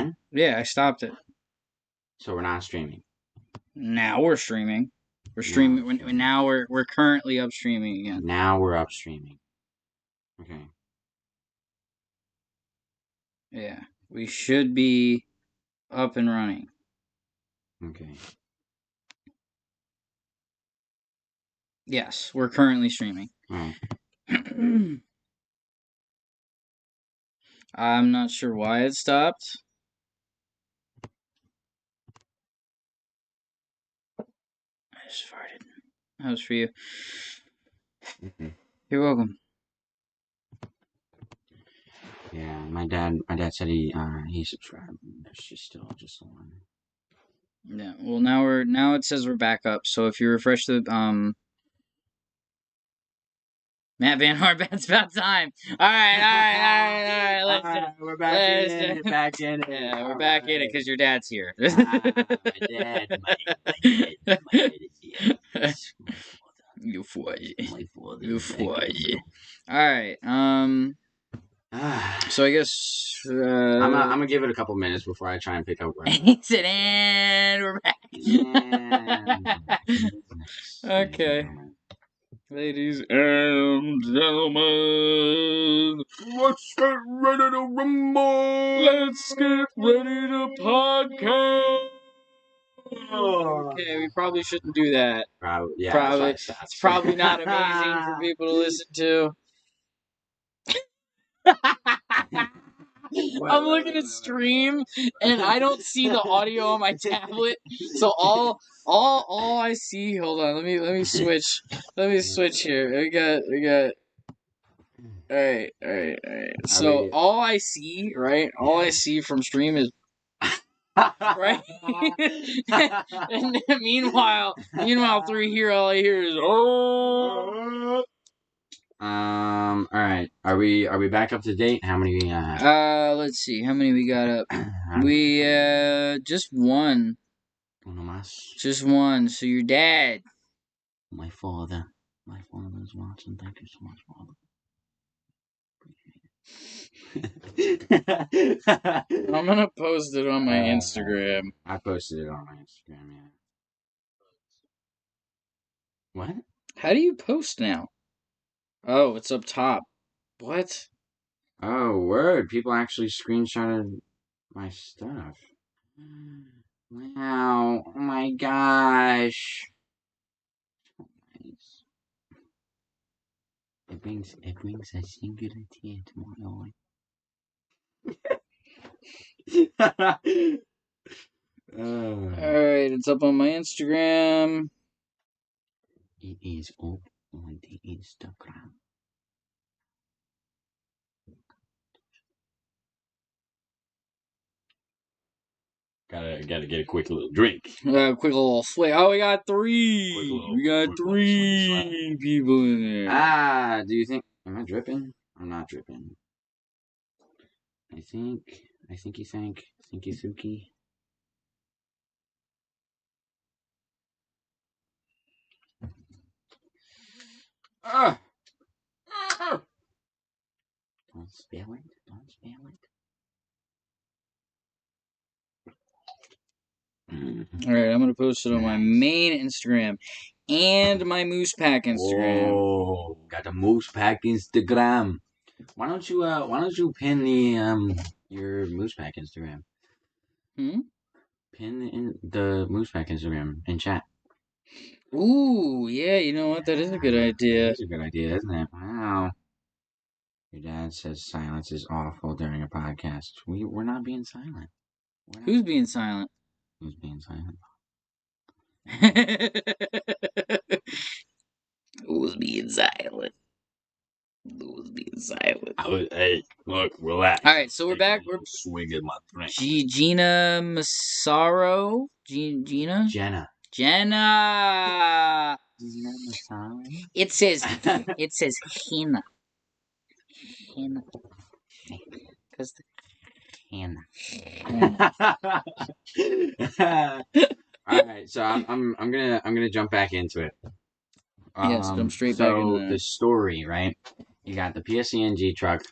again? Yeah, I stopped it. So we're not streaming. Now we're streaming. We're streaming. Now we're currently up streaming again. Now we're up streaming. Okay. Yeah, we should be up and running. Okay. Yes, we're currently streaming. All right. I'm not sure why it stopped. I just farted. That was for you. Mm-hmm. You're welcome. Yeah, my dad said he subscribed. There's still just one. Yeah. Well, now it says we're back up. So if you refresh the Matt Van Hart, it's about time. All right. We're back in it. Back in it. Yeah, we're back in it because your dad's here. My dad is here. You fudge. My father. You fudge. All right. So I guess I'm gonna give it a couple minutes before I try and pick up. He said, and we're back. Okay. Ladies and gentlemen, let's get ready to rumble. Let's get ready to podcast. Okay, we probably shouldn't do that. Probably. It's probably not amazing for people to listen to. I'm looking at stream and I don't see the audio on my tablet. So all I see. Hold on, let me switch. Let me switch here. We got. All right. So all I see from stream is right. And meanwhile through here, all I hear is oh. All right. Are we back up to date? How many we have? Let's see. How many we got up? We just one. Just one. So your dad. My father. My father's watching. Thank you so much, Father. I'm gonna post it on my Instagram. I posted it on my Instagram, yeah. What? How do you post now? Oh, it's up top. What? Oh, word. People actually screenshotted my stuff. Wow. Oh my gosh. Nice. It brings a singular tear to my eye. Alright, it's up on my Instagram. It is up on the Instagram. Gotta get a quick little drink. Quick little swig. Oh, we got three. We got three people in there. Do you think? Am I dripping? I'm not dripping. I think you think. Thinky Suki. Don't spill it. Don't spill it. Alright, I'm gonna post it on my main Instagram and my MoosePack Instagram. Oh, got the MoosePack Instagram. Why don't you pin the your MoosePack Instagram? Pin in the MoosePack Instagram in chat. Ooh, yeah, you know what? That is a good idea. That's a good idea, isn't it? Wow. Your dad says silence is awful during a podcast. We're not being silent. Who's being silent? Who's being silent? Who's being silent? Who's being silent? Hey, look, relax. All right, so we're back. We're swinging my drink. Gina Massaro. Gina. Jenna Massaro. It says Hina. Because the Hina. All right, so I'm gonna jump back into it. Yes, jump straight back into that. The story, right? You got the PSCNG truck.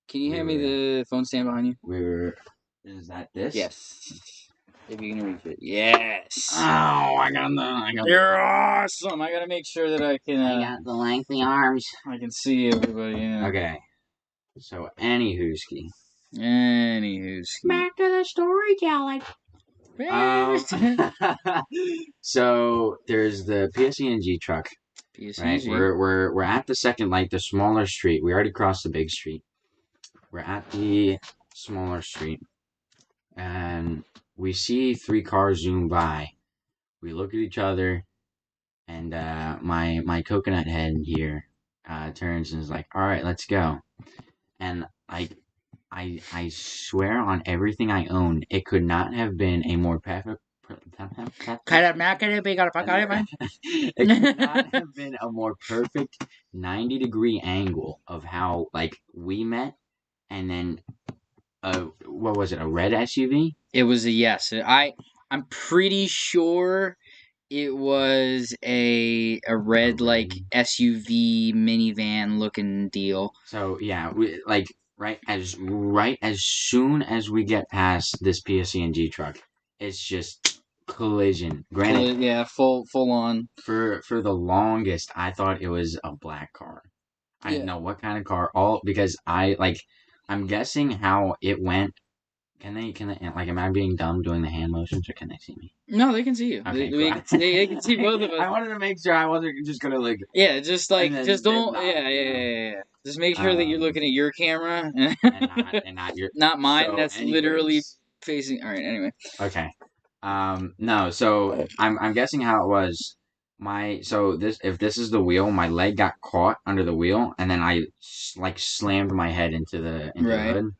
Can you hand me the phone stand behind you? Is that this? Yes. If you can reach it. Yes. Oh, I got You're awesome. I gotta make sure that I can. I got the lengthy arms. I can see everybody. Yeah. Okay. So, anywho-ski. Anywho. Back to the storytelling. So there's the PSENG truck, right? PSNG. We're at the second light, the smaller street. We already crossed the big street. We're at the smaller street, and we see 3 cars zoom by. We look at each other, and my coconut head here turns and is like, "All right, let's go." And I swear on everything I own, it could not have been a more perfect. It could not have been a more perfect 90-degree angle of how like we met, and then what was it? A red SUV? It was a yes. I'm pretty sure it was a red like SUV minivan looking deal. So yeah, we like right as soon as we get past this PSENG truck, it's just collision. Granted, Yeah, full on. for the longest, I thought it was a black car. I didn't know what kind of car. All because I'm guessing how it went. Can they like? Am I being dumb doing the hand motions, or can they see me? No, they can see you. Okay, they can see both of us. I wanted to make sure I wasn't just gonna like. Yeah, just like just don't. not, yeah. Just make sure that you're looking at your camera and not your. not mine. So, that's literally facing. All right. Anyway. Okay. No. So I'm guessing how it was. If this is the wheel, my leg got caught under the wheel, and then I like slammed my head into the hood.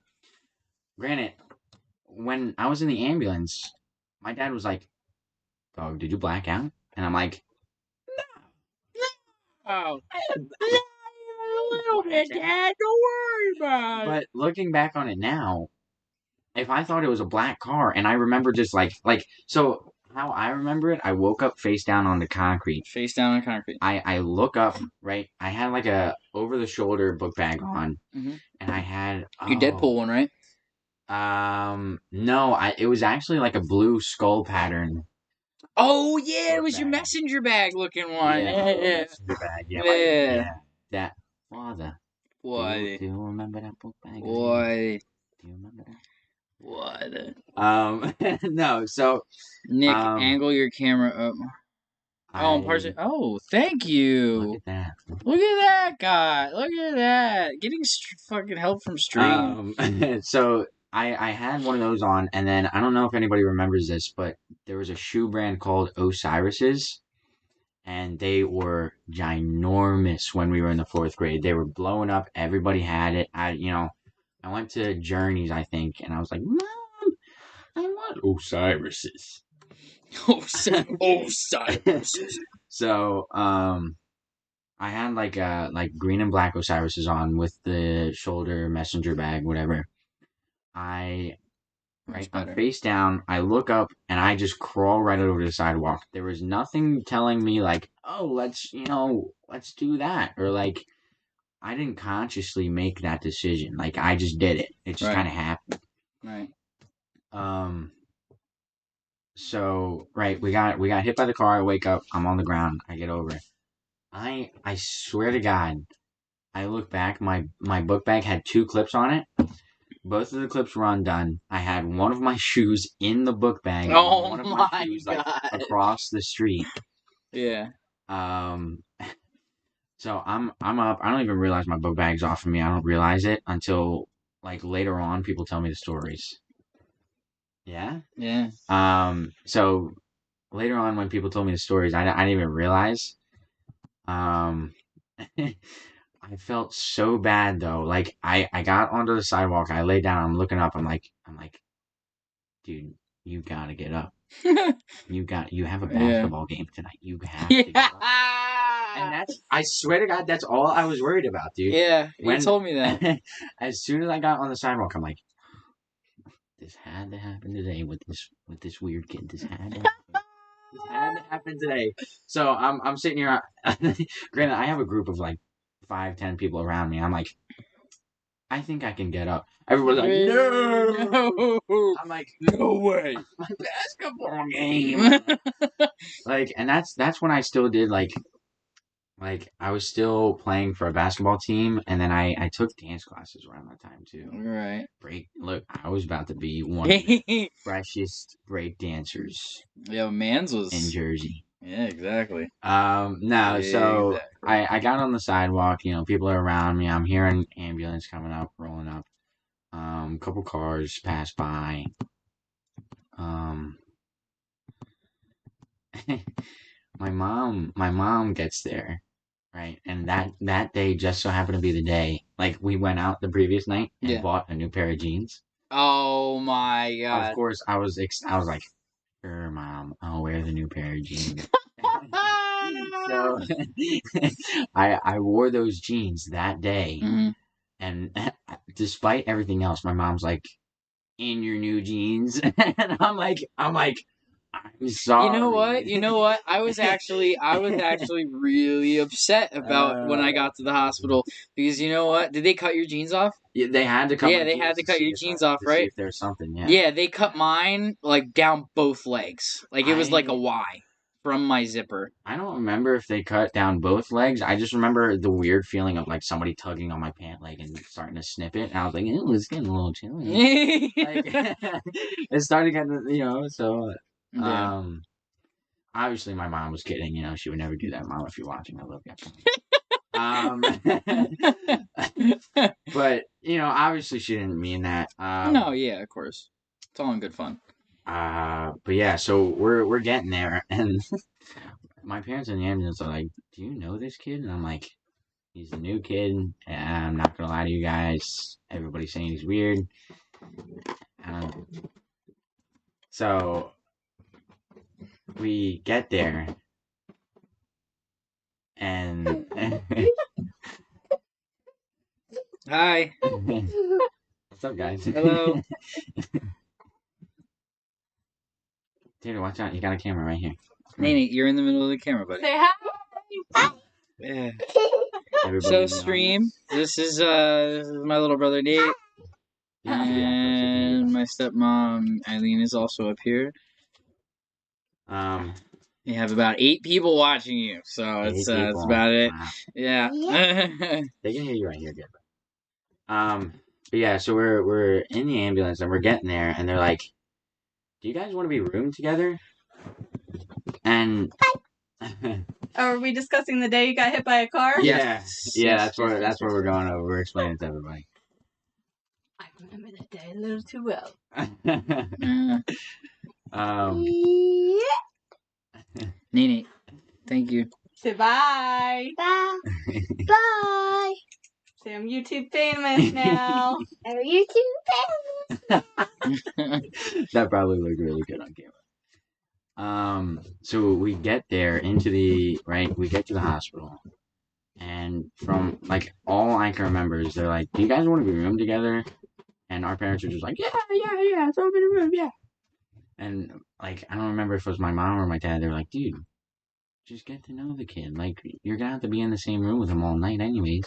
Granted, when I was in the ambulance, my dad was like, "Dog, did you black out?" And I'm like, "Oh, a little bit, Dad. Don't worry about it." But looking back on it now, if I thought it was a black car, and I remember just so how I remember it, I woke up face down on the concrete. Face down on concrete. I look up, right? I had like a over the shoulder book bag on, and I had your Deadpool one, right? No, it was actually like a blue skull pattern. Oh yeah, it was your messenger bag looking one. Yeah. Messenger bag. Yeah. That father. What? Do you remember that book bag? What? Do you remember that? What? No. So Nick, angle your camera up. Oh, thank you. Look at that. Look at that guy. Look at that. Getting fucking help from stream. So I had one of those on, and then I don't know if anybody remembers this, but there was a shoe brand called Osiris's, and they were ginormous when we were in the 4th grade. They were blowing up. Everybody had it. I went to Journeys, I think, and I was like, "Mom, I want Osiris's." Osiris's. So, I had like green and black Osiris's on with the shoulder messenger bag, whatever. I'm face down. I look up and I just crawl right over the sidewalk. There was nothing telling me like, oh, let's do that, or like I didn't consciously make that decision. Like I just did it. It just kind of happened. Right. So we got hit by the car. I wake up. I'm on the ground. I get over it. I swear to God, I look back. My book bag had 2 clips on it. Both of the clips were undone. I had one of my shoes in the book bag. Oh one of my shoes God. Across the street. Yeah. So I'm up. I don't even realize my book bag's off of me. I don't realize it until like later on. People tell me the stories. Yeah. Yeah. So later on, when people told me the stories, I didn't even realize. I felt so bad though. Like I got onto the sidewalk. I lay down. I'm looking up. I'm like, dude, you gotta get up. You have a basketball game tonight. You have to get up. And I swear to God, that's all I was worried about, dude. Yeah, you told me that. As soon as I got on the sidewalk, I'm like, this had to happen today with this weird kid. This had to happen. This had to happen today. So I'm sitting here. Granted, I have a group of like 5-10 people around me. I'm like, I think I can get up. Everybody's like, no. No. I'm like, No way. my basketball game. Like, and that's when I still did like I was still playing for a basketball team, and then I took dance classes around that time too. Right. Look, I was about to be one of the freshest break dancers Yeah, Mans was in Jersey. Yeah, exactly. No, so Exactly. I got on the sidewalk, people are around me. I'm hearing ambulance coming up, rolling up. Couple cars pass by. Um, my mom gets there, right? And that day just so happened to be the day. Like we went out the previous night and Yeah. bought a new pair of jeans. Oh my Of god. course, I was like, sure, mom, I'll wear the new pair of jeans. So I wore those jeans that day, Mhm. and despite everything else, my mom's like, in your new jeans, and I'm sorry. You know what? You know what? I was actually really upset about when I got to the hospital because you know what? Did they cut your jeans off? Yeah, they had to cut Yeah, my they jeans had to to cut see your if jeans off, to see right? if there's something. Yeah, Yeah, they cut mine like down both legs. Like it was like a I Y from my zipper. I don't remember if they cut down both legs. I just remember the weird feeling of like somebody tugging on my pant leg and starting to snip it. And I was like, it was getting a little chilly. Like it started getting, so Yeah. obviously my mom was kidding, she would never do that. Mom, if you're watching, I love you. Um but obviously she didn't mean that. No, yeah, of course. It's all in good fun. But yeah, so we're getting there, and my parents in the ambulance are like, "Do you know this kid?" And I'm like, "He's a new kid, and I'm not gonna lie to you guys. Everybody's saying he's weird." Um, so we get there, and Hi. what's up, guys? Hello. Dude, watch out! You got a camera right here. Nene, you're in the middle of the camera, buddy. Say hi. Yeah. Everybody So in the stream. This is my little brother Nate. And my stepmom Eileen is also up here. audience. You have about 8 people watching you, so it's 8 it's people. about it. Wow. Yeah. They can hear you right here, good. But yeah, so we're in the ambulance and we're getting there, and they're like, "Do you guys want to be roomed together?" And Are we discussing the day you got hit by a car? yeah, Yes, that's where we're going over. We're explaining to everybody. I remember that day a little too well. um, Yeah. Nene, thank you. Say bye. Bye. Bye. Say I'm YouTube famous now. I'm YouTube that probably looked really good on camera. So we get there we get to the hospital, and from like all I can remember is they're like, "Do you guys want to be roomed together?" And our parents are just like, "Yeah, throw me in a room, yeah." And like I don't remember if it was my mom or my dad. They were like, "Dude, just get to know the kid. Like you're gonna have to be in the same room with him all night, anyways."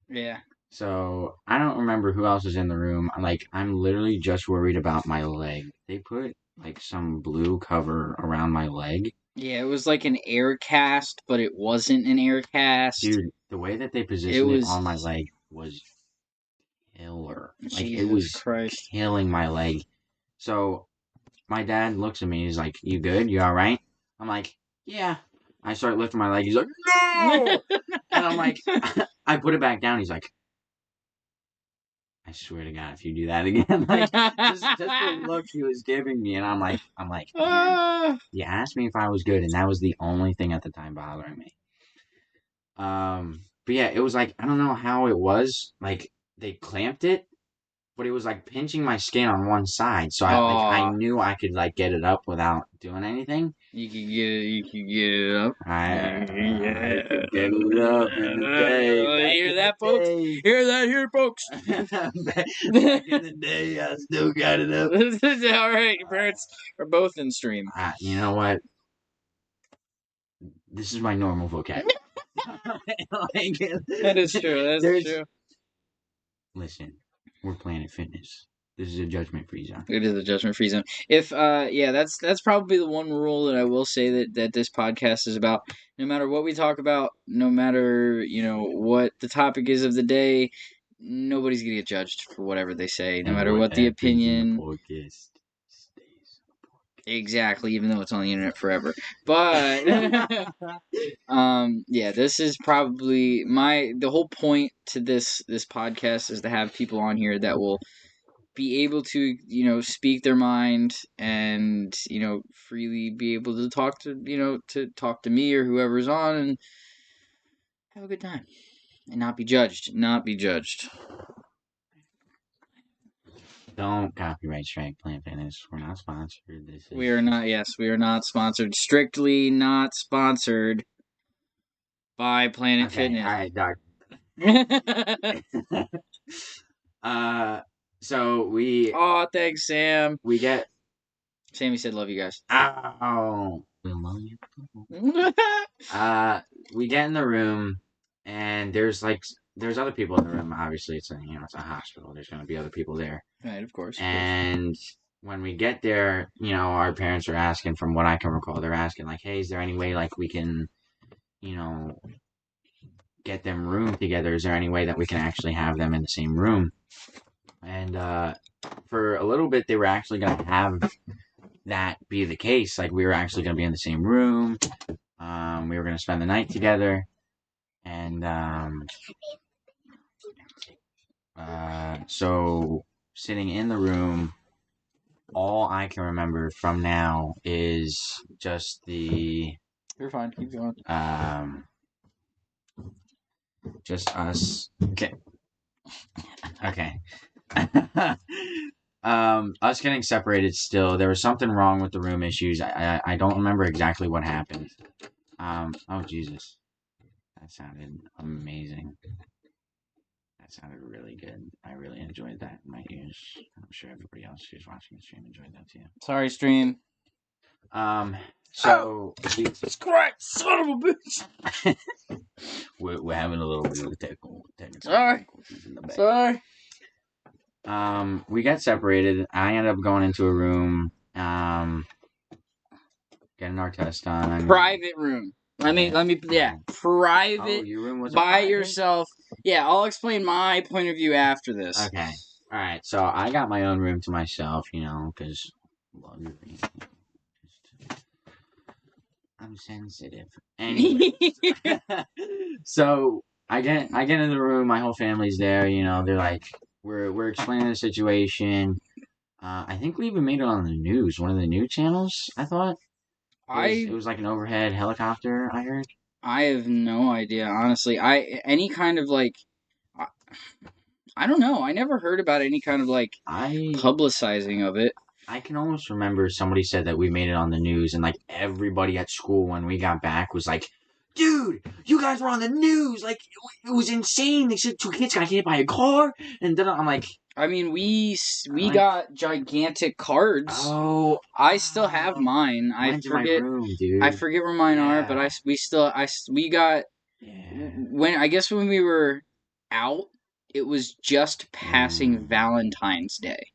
Yeah. So I don't remember who else is in the room. Like I'm literally just worried about my leg. They put like some blue cover around my leg. Yeah, it was like an air cast, but it wasn't an air cast. Dude, the way that they positioned it on my leg was killer. Like it was Christ. killing my leg. So my dad looks at me. He's like, "You good? You all right?" I'm like, "Yeah." I start lifting my leg. He's like, "No!" And I'm like, I put it back down. He's like, "I swear to God, if you do that again," like just the look he was giving me, and I'm like, man, you asked me if I was good, and that was the only thing at the time bothering me. But yeah, it was like I don't know how it was. Like they clamped it, but it was like pinching my skin on one side, so I knew I could like get it up without doing anything. You could get it. You could get it up. I could get it up in the day. Hear that, folks? Hear that, here, folks? Back in the day, I still got it up. All right, your parents are both in stream. You know what? This is my normal vocabulary. That is true. That's true. listen, we're Planet Fitness. This is a judgment-free zone. It is a judgment-free zone. If that's probably the one rule that I will say that this podcast is about. No matter what we talk about, no matter what the topic is of the day, nobody's gonna get judged for whatever they say, no matter what the opinion. Podcast stays. Exactly, even though it's on the internet forever. But this is probably the whole point to this podcast is to have people on here that will be able to speak their mind and freely be able to talk to me or whoever's on and have a good time and not be judged. Don't copyright strike Planet Fitness. We're not sponsored. We are not sponsored. Strictly not sponsored by Planet Fitness. All right, Doc. So we. Oh, thanks, Sam. We get. Sammy said, "Love you guys." Oh, we love you. We get in the room, and there's other people in the room. Obviously, it's a hospital. There's gonna be other people there. Right, of course. And when we get there, our parents are asking. From what I can recall, they're asking like, "Hey, is there any way we can, get them room together? Is there any way that we can actually have them in the same room?" And for a little bit, they were actually gonna have that be the case. Like, we were actually going to be in the same room. We were going to spend the night together. And so sitting in the room, all I can remember from now is just the... You're fine. Keep going. Just us. Okay. Us getting separated still. There was something wrong with the room issues. I don't remember exactly what happened. Oh, Jesus. That sounded amazing. That sounded really good. I really enjoyed that in my ears. I'm sure everybody else who's watching the stream enjoyed that too. Sorry, stream. So... Jesus Christ, son of a bitch! we're having a little bit of technical Sorry. difficulties in the back. Sorry. We got separated. I ended up going into a room, getting our test done. Private room. Private. Oh, your room was by private? yourself. Yeah, I'll explain my point of view after this. Okay. All right. So I got my own room to myself, because I'm sensitive. Anyway. So I get in the room. My whole family's there. They're like, we're explaining the situation. I think we even made it on the news, one of the news channels. I thought it was like an overhead helicopter. I heard. I have no idea, honestly. Any kind of I don't know. I never heard about any kind of publicizing of it. I can almost remember somebody said that we made it on the news, and everybody at school when we got back was like, "Dude, you guys were on the news! It was insane! They said 2 kids got hit by a car!" And then I'm like, I mean, we got gigantic cards. Oh, I still have mine. I forget. My room, dude. I forget where mine are, but we got. Yeah. When we were out, it was just passing Valentine's Day.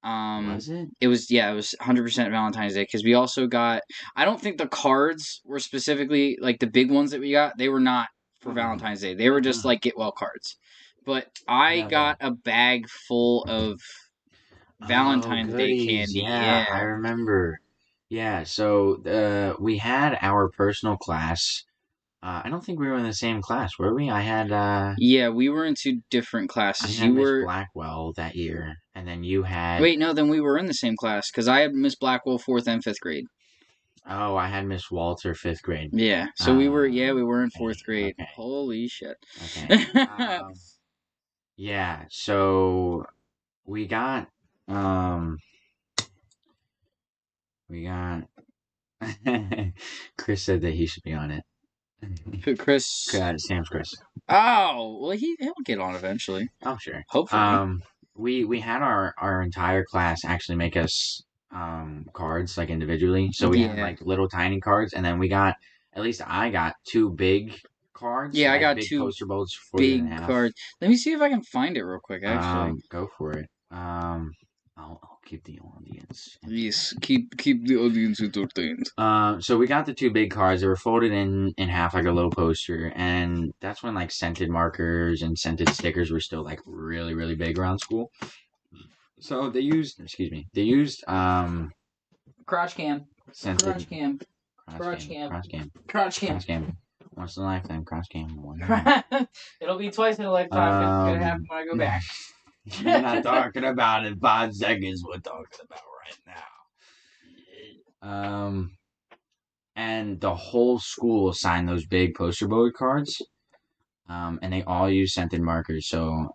Was it? It was 100% Valentine's Day because we also got. I don't think the cards were specifically the big ones that we got. They were not for Valentine's Day. They were just get well cards. But I got a bag full of Valentine's Day candy. Yeah, I remember. Yeah, so we had our personal class. I don't think we were in the same class, were we? I had... Yeah, we were in 2 different classes. I had Miss Blackwell that year, and then you had... Wait, no, then we were in the same class, because I had Miss Blackwell 4th and 5th grade. Oh, I had Miss Walter 5th grade. Yeah, so we were in 4th grade. Okay. Holy shit. Okay. Yeah, so we got... Chris said that he should be on it. Chris? Sam's Chris. Oh, well, he'll get on eventually. Oh, sure. Hopefully. We had our entire class actually make us cards individually. So we had little tiny cards, and then we got, at least I got 2 big cards. Yeah, I like got big 2 poster boats, 40 big and a half. cards. Let me see if I can find it real quick, actually. Go for it. I'll keep the audience. Yes, keep the audience entertained. So we got the 2 big cards. They were folded in half like a low poster, and that's when like scented markers and scented stickers were still like really, really big around school. So they used, Crotch cam. scented Crotch cam. cross cam. Crotch cam. Cross cam. Once in a lifetime, cross cam. It'll be twice in a lifetime. It's gonna happen when I go back. We're not talking about in 5 seconds. We're talking about right now. And the whole school signed those big poster board cards. And they all use scented markers. So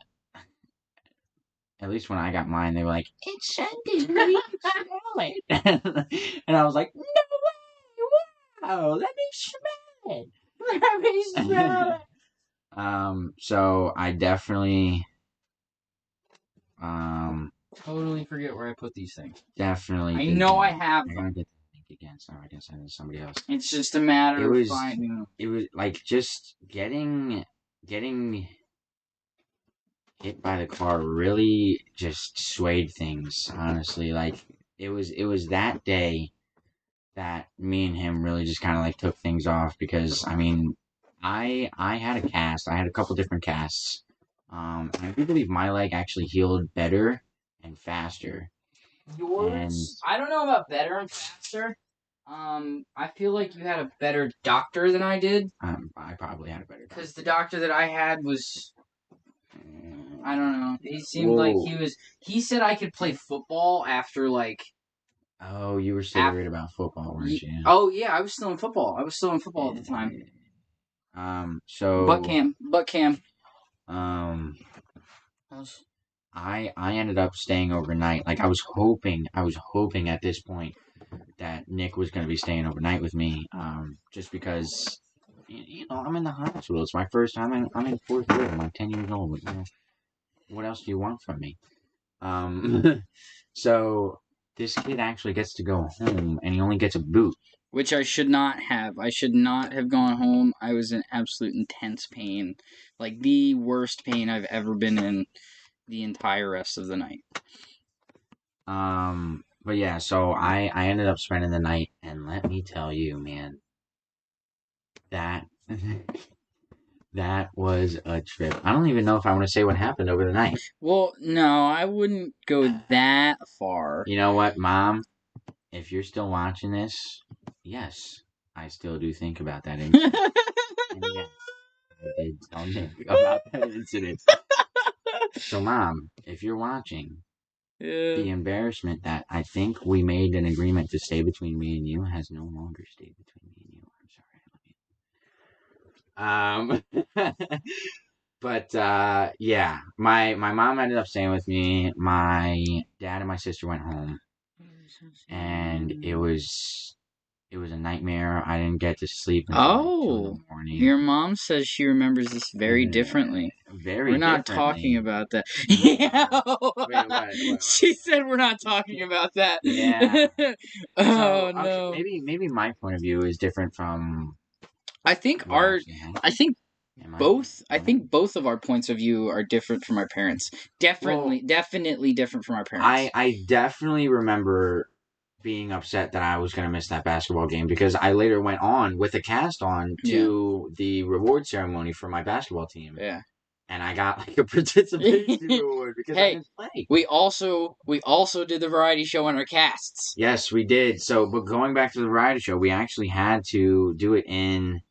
at least when I got mine, they were like, "It's scented. You can smell it." And I was like, "No way! Wow! Let me smell it. Let me smell it." So I definitely, Totally forget where I put these things. definitely. I know I have I them. gotta get the link again. Sorry, I can send it to somebody else. It's just a matter It was- of finding. It was like just getting hit by the car really just swayed things. Honestly, like it was that day that me and him really just kind of like took things off because I mean, I had a cast. I had a couple different casts. And I do believe my leg actually healed better and faster. Yours, I don't know about better and faster. I feel like you had a better doctor than I did. I probably had a better. Because the doctor that I had was, I don't know. He seemed like he said I could play football after like. Oh, you were still worried about football, weren't you? Oh yeah, I was still in football. At the time. So. Butt cam. I ended up staying overnight. Like I was hoping at this point that Nick was going to be staying overnight with me. Just because, I'm in the hospital. It's my first time. I'm in 4th grade. I'm like 10 years old. But, what else do you want from me? So this kid actually gets to go home, and he only gets a boot. Which I should not have. I should not have gone home. I was in absolute intense pain. Like the worst pain I've ever been in the entire rest of the night. But yeah, so I ended up spending the night, and let me tell you, man, that that was a trip. I don't even know if I want to say what happened over the night. Well, no, I wouldn't go that far. You know what, Mom? If you're still watching this, yes, I still do think about that incident. And yes, I did tell Nick about that incident. So, Mom, if you're watching, the embarrassment that I think we made an agreement to stay between me and you has no longer stayed between me and you. I'm sorry. But yeah, my mom ended up staying with me. My dad and my sister went home, and it was a nightmare. I didn't get to sleep until 2 in the morning. Your mom says she remembers this very differently. We're not talking about that. Yeah. Wait. She said we're not talking about that. Yeah. Oh so, no. Maybe my point of view is different from. I think both of our points of view are different from our parents. Definitely different from our parents. I definitely remember being upset that I was going to miss that basketball game because I later went on with a cast on to the reward ceremony for my basketball team. Yeah. And I got like a participation reward because I didn't play. We also did the variety show on our casts. Yes, we did. So, but going back to the variety show, we actually had to do it in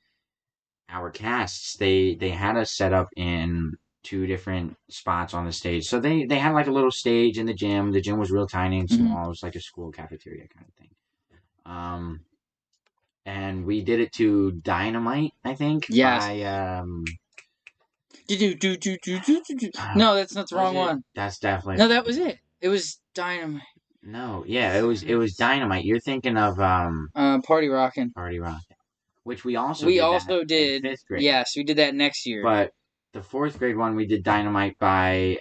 our casts. They had us set up in 2 different spots on the stage. So they had like a little stage in the gym. The gym was real tiny and small. Mm-hmm. It was like a school cafeteria kind of thing. And we did it to Dynamite, I think. Yes. By, no, that's not the wrong one. That's definitely. No, that was it. It was Dynamite. No, yeah, it was Dynamite. You're thinking of Party Rockin'. Which we also did. In 5th grade. Yes, we did that next year. But the 4th grade one, we did Dynamite by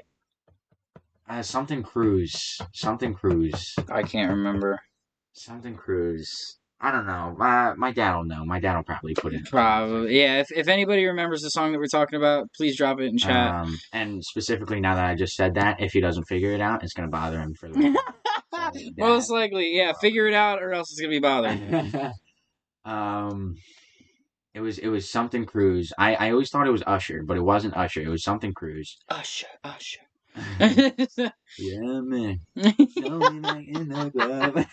something Cruise. I can't remember. Something Cruise. I don't know. My dad will know. My dad will probably put it in the comments Probably. section. Yeah, if anybody remembers the song that we're talking about, please drop it in chat. And specifically now that I just said that, if he doesn't figure it out, it's gonna bother him for the rest of his life. So, Most likely, yeah. Figure it out, or else it's gonna be bothering you. It was something Cruise. I always thought it was Usher, but it wasn't Usher. It was something Cruise. Usher. Yeah, man. Show me like in the club.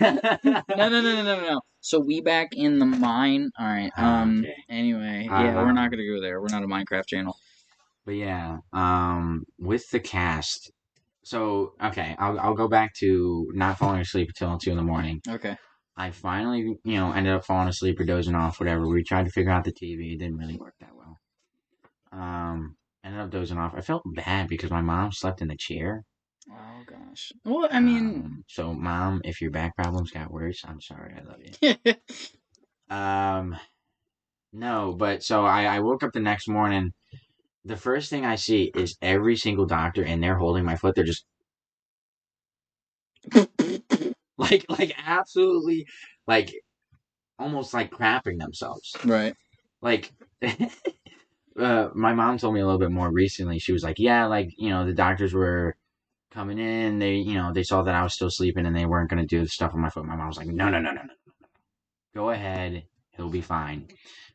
No. So we back in the mine. All right. Okay. Anyway, yeah, we're not gonna go there. We're not a Minecraft channel. But yeah, with the cast. So okay, I'll go back to not falling asleep until 2 in the morning. Okay. I finally, ended up falling asleep or dozing off, whatever. We tried to figure out the TV. It didn't really work that well. Ended up dozing off. I felt bad because my mom slept in the chair. Oh gosh. Well, I mean, so Mom, if your back problems got worse, I'm sorry. I love you. No, but so I woke up the next morning. The first thing I see is every single doctor in there holding my foot. They're just like absolutely like almost like crapping themselves. Right. Like my mom told me a little bit more recently. She was like, yeah, like, the doctors were coming in. They saw that I was still sleeping and they weren't going to do the stuff on my foot. My mom was like, no. Go ahead. He'll be fine.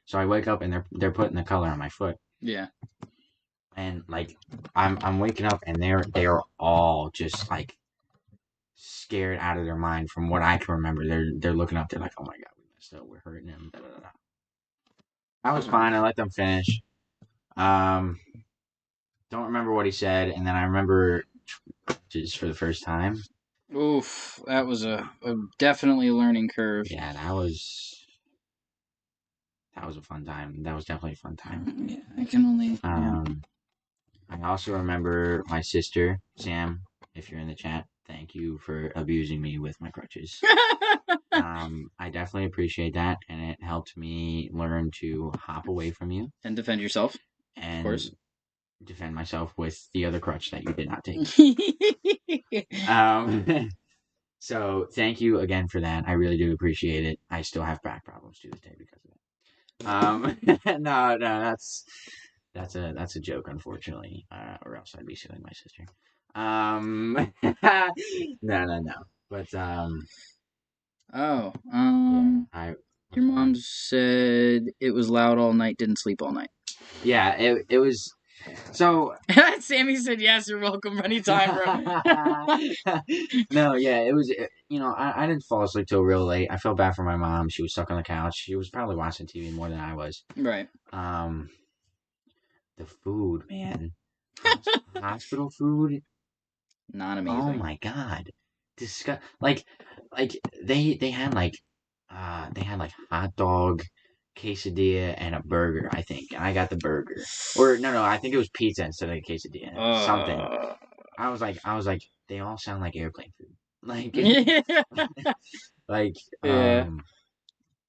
So I wake up and they're putting the color on my foot. Yeah. And like I'm waking up and they're all just like scared out of their mind from what I can remember. They're looking up, they're like, oh my god, we messed up, we're hurting him. Da, da, da. I was fine, I let them finish. Don't remember what he said, and then I remember just for the first time. Oof, that was a definitely a learning curve. Yeah, that was a fun time. That was definitely a fun time. Yeah, I can only. I also remember my sister, Sam, if you're in the chat, thank you for abusing me with my crutches. I definitely appreciate that, and it helped me learn to hop away from you. And defend yourself, and of course. Defend myself with the other crutch that you did not take. So thank you again for that. I really do appreciate it. I still have back problems to this day because of that. No, that's a joke, unfortunately, or else I'd be suing my sister. No. But your mom said it was loud all night, didn't sleep all night. Yeah, it was. So Sammy said yes, you're welcome anytime, bro. No, yeah, it was. I didn't fall asleep till real late. I felt bad for my mom. She was stuck on the couch. She was probably watching TV more than I was. Right. The food, man. Hospital food. Not amazing. Oh my god, Like they had like hot dog, quesadilla, and a burger. I think, and I got the burger. Or no, I think it was pizza instead of a quesadilla. Something. I was like, they all sound like airplane food. Like, yeah.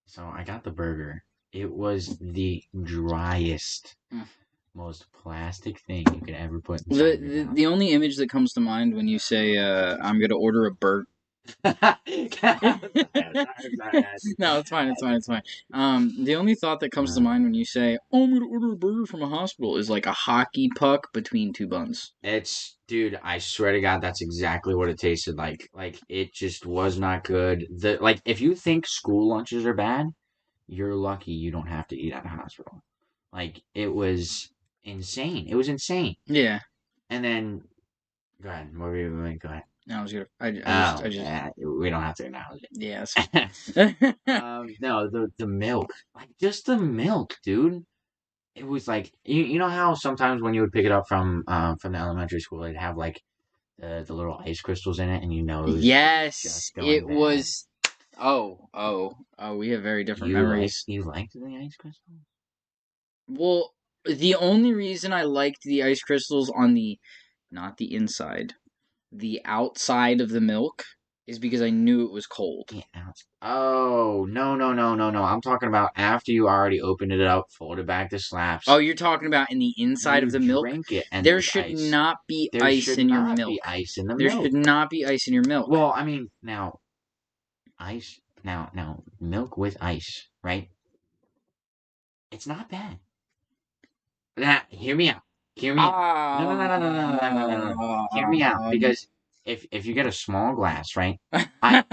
So I got the burger. It was the driest, most plastic thing you could ever put inside your mouth. The only image that comes to mind when you say, I'm going to order a burger. No, it's fine. The only thought that comes to mind when you say, "Oh, I'm gonna order a burger from a hospital," is like a hockey puck between two buns. Dude, I swear to God, that's exactly what it tasted like. Like, it just was not good. If you think school lunches are bad, you're lucky you don't have to eat at a hospital. Like, it was insane. It was insane. Yeah. And then, go ahead. What were you going? Go ahead. No, I was gonna. I just. Yeah, we don't have to acknowledge it. Yeah. No, the milk, like just the milk, dude. It was like you know how sometimes when you would pick it up from the elementary school, it'd have like the little ice crystals in it, and yes, it was. Oh, we have very different memories. You liked the ice crystals? Well, the only reason I liked the ice crystals on not the inside, the outside of the milk, is because I knew it was cold. Yeah. Oh, no. I'm talking about after you already opened it up, folded back the slabs. Oh, you're talking about in the inside of the milk? Drink it and there should not be ice in your milk. There should not be ice in the milk. There should not be ice in your milk. Well, I mean, now, ice Now, milk with ice, right? It's not bad. Now, hear me out. Hear me out. No, no, no, no, no, no, no, no, no, no, no. Hear me out, because if you get a small glass, right? I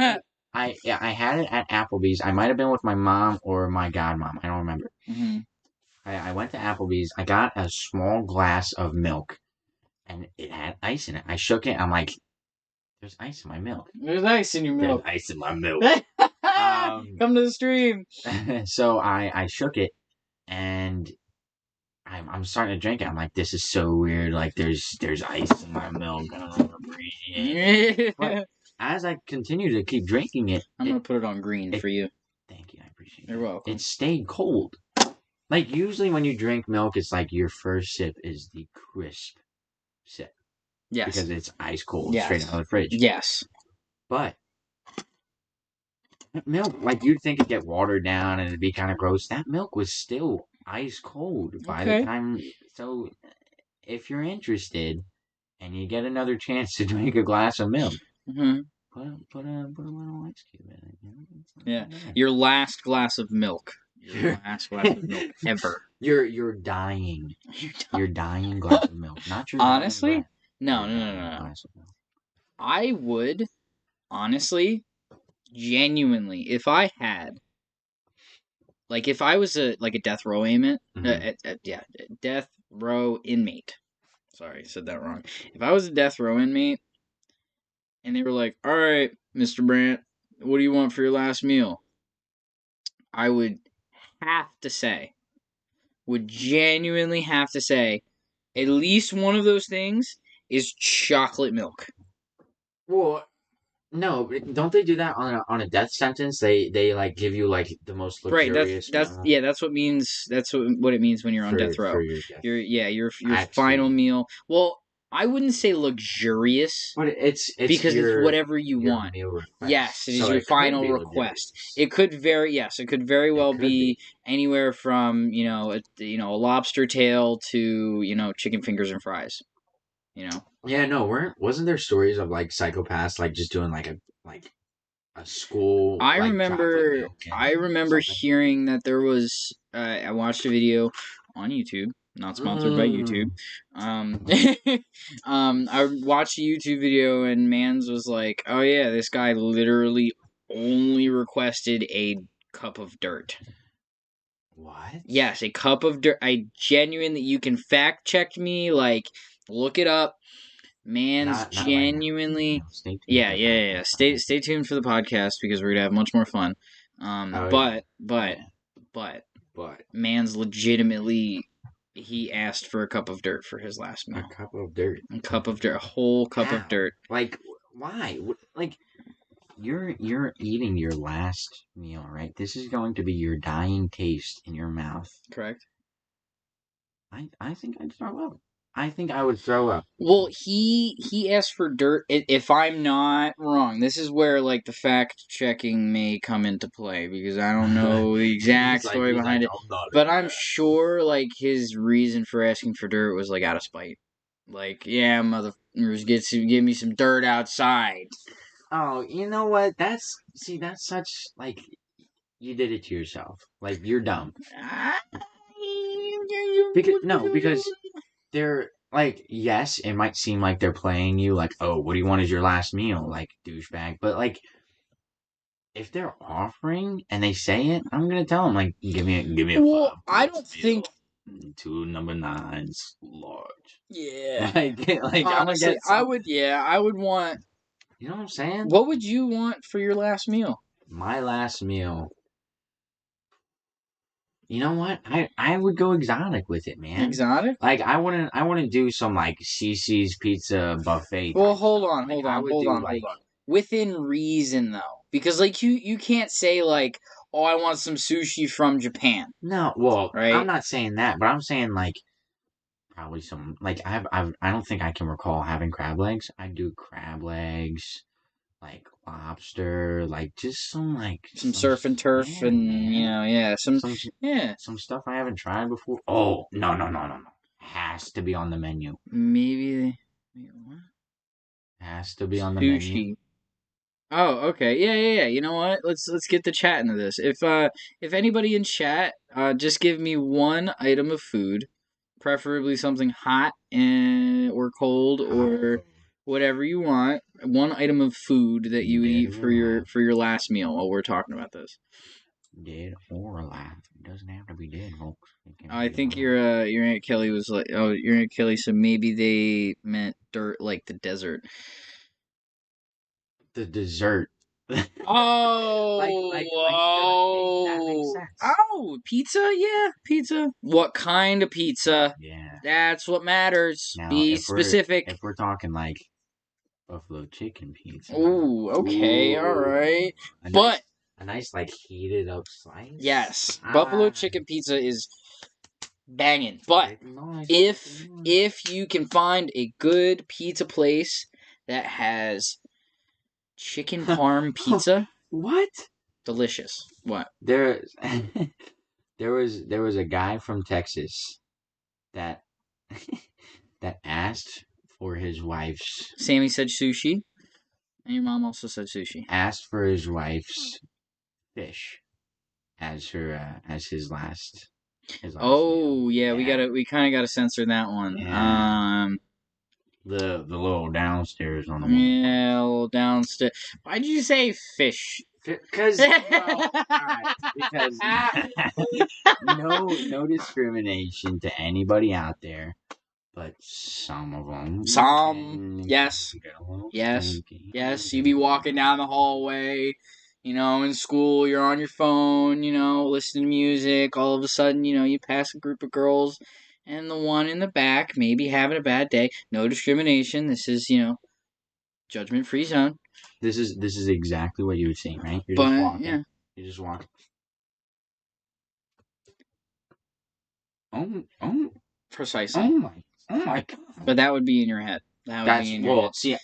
I had it at Applebee's. I might have been with my mom or my godmom. I don't remember. Mhm. I went to Applebee's. I got a small glass of milk, and it had ice in it. I shook it. I'm like, "There's ice in my milk. There's ice in your There's milk. ice in my milk." Come to the stream. So I shook it, and I'm starting to drink it. I'm like, this is so weird. Like, there's ice in my milk. I don't know, I'm breathing it. But as I continue to keep drinking it, I'm gonna put it on green for you. Thank you, I appreciate it. You're welcome. It stayed cold. Like, usually when you drink milk, it's like your first sip is the crisp sip. Yes. Because it's ice cold, Yes. straight out of the fridge. Yes. But milk, like, you'd think it'd get watered down and it'd be kind of gross. That milk was still ice cold by the time. So, if you're interested and you get another chance to drink a glass of milk, put a little ice cube in it. You know? Yeah. Your last glass of milk. Your last glass of milk ever. You're dying. Your dying glass of milk. Not your honestly? No. I would, honestly, genuinely, if I had, like, if I was a death row inmate, death row inmate. Sorry, I said that wrong. If I was a death row inmate, and they were like, "All right, Mr. Brandt, what do you want for your last meal?" I would genuinely have to say, at least one of those things is chocolate milk. Well, no, don't they do that on a death sentence? They like give you like the most luxurious. Right. That's what means. That's what it means when you're on death row. For your death. Your final meal. Well, I wouldn't say luxurious, but it's because it's whatever you want. Yes, it is your final request. It could very well be anywhere from a lobster tail to chicken fingers and fries. Yeah, no, wasn't there stories of like psychopaths like just doing like a school? I remember hearing that there was. I watched a video on YouTube, not sponsored by YouTube. I watched a YouTube video and Mans was like, "Oh yeah, this guy literally only requested a cup of dirt." What? Yes, a cup of dirt. I genuinely, you can fact check me, like look it up. Man's genuinely, yeah. Stay tuned for the podcast because we're gonna have much more fun. But Man's legitimately, he asked for a cup of dirt for his last meal. A cup of dirt. A whole cup of dirt. Like, why? Like, you're eating your last meal, right? This is going to be your dying taste in your mouth. Correct. I think I'd throw up. I think I would throw up. Well, he asked for dirt. If I'm not wrong, this is where like the fact checking may come into play because I don't know the exact story behind it. But I'm sure like his reason for asking for dirt was like out of spite. Like, yeah, motherfuckers, give me some dirt outside. Oh, you know what? That's such like you did it to yourself. Like, you're dumb. Because they're like, yes, it might seem like they're playing you, like, oh, what do you want as your last meal, like, douchebag. But like, if they're offering and they say it, I'm gonna tell them like, give me a. Well, I don't think 2 number 9s, large. Yeah. like honestly, I would want. You know what I'm saying? What would you want for your last meal? My last meal. You know what? I would go exotic with it, man. Exotic? Like, I wouldn't do some like Cece's Pizza buffet. Well, hold on. Within reason, though, because like you can't say like, oh, I want some sushi from Japan. No, well, right? I'm not saying that, but I'm saying like probably some like I don't think I can recall having crab legs. I'd do crab legs. Like lobster, like just some surf and turf, some stuff I haven't tried before. Oh no! Has to be on the menu. Maybe what? Has to be on the menu. Oh, okay. Yeah. You know what? Let's get the chat into this. If anybody in chat, just give me one item of food, preferably something hot and or cold or whatever you want. One item of food that you would eat for your last meal while we're talking about this. Dead or alive. It doesn't have to be dead, folks. I think your Aunt Kelly was like, oh, your Aunt Kelly, so maybe they meant dirt like the desert. The dessert. Oh, That makes sense. Oh, pizza? Yeah, pizza. What kind of pizza? Yeah. That's what matters. Now, Be specific. If we're talking like buffalo chicken pizza. Ooh, okay, alright. But a nice like heated up slice. Yes, buffalo chicken pizza is banging. But if you can find a good pizza place that has chicken parm pizza, what? Delicious. What? There was a guy from Texas that that asked for his wife's. Sammy said sushi, and your mom also said sushi. Asked for his wife's fish as his last. Oh meal. Yeah, we kind of gotta censor that one. Yeah. The little downstairs on the wall. Yeah, a little downstairs. Why did you say fish? Because no discrimination to anybody out there, but some of them. Yes. You be walking down the hallway, in school, you're on your phone, listening to music. All of a sudden, you pass a group of girls, and the one in the back maybe having a bad day. No discrimination. This is, judgment-free zone. This is exactly what you would say, right? You're just walking. Yeah. You just walk. Oh. Precisely. Oh my God. But that would be in your head. That would be in your head. See,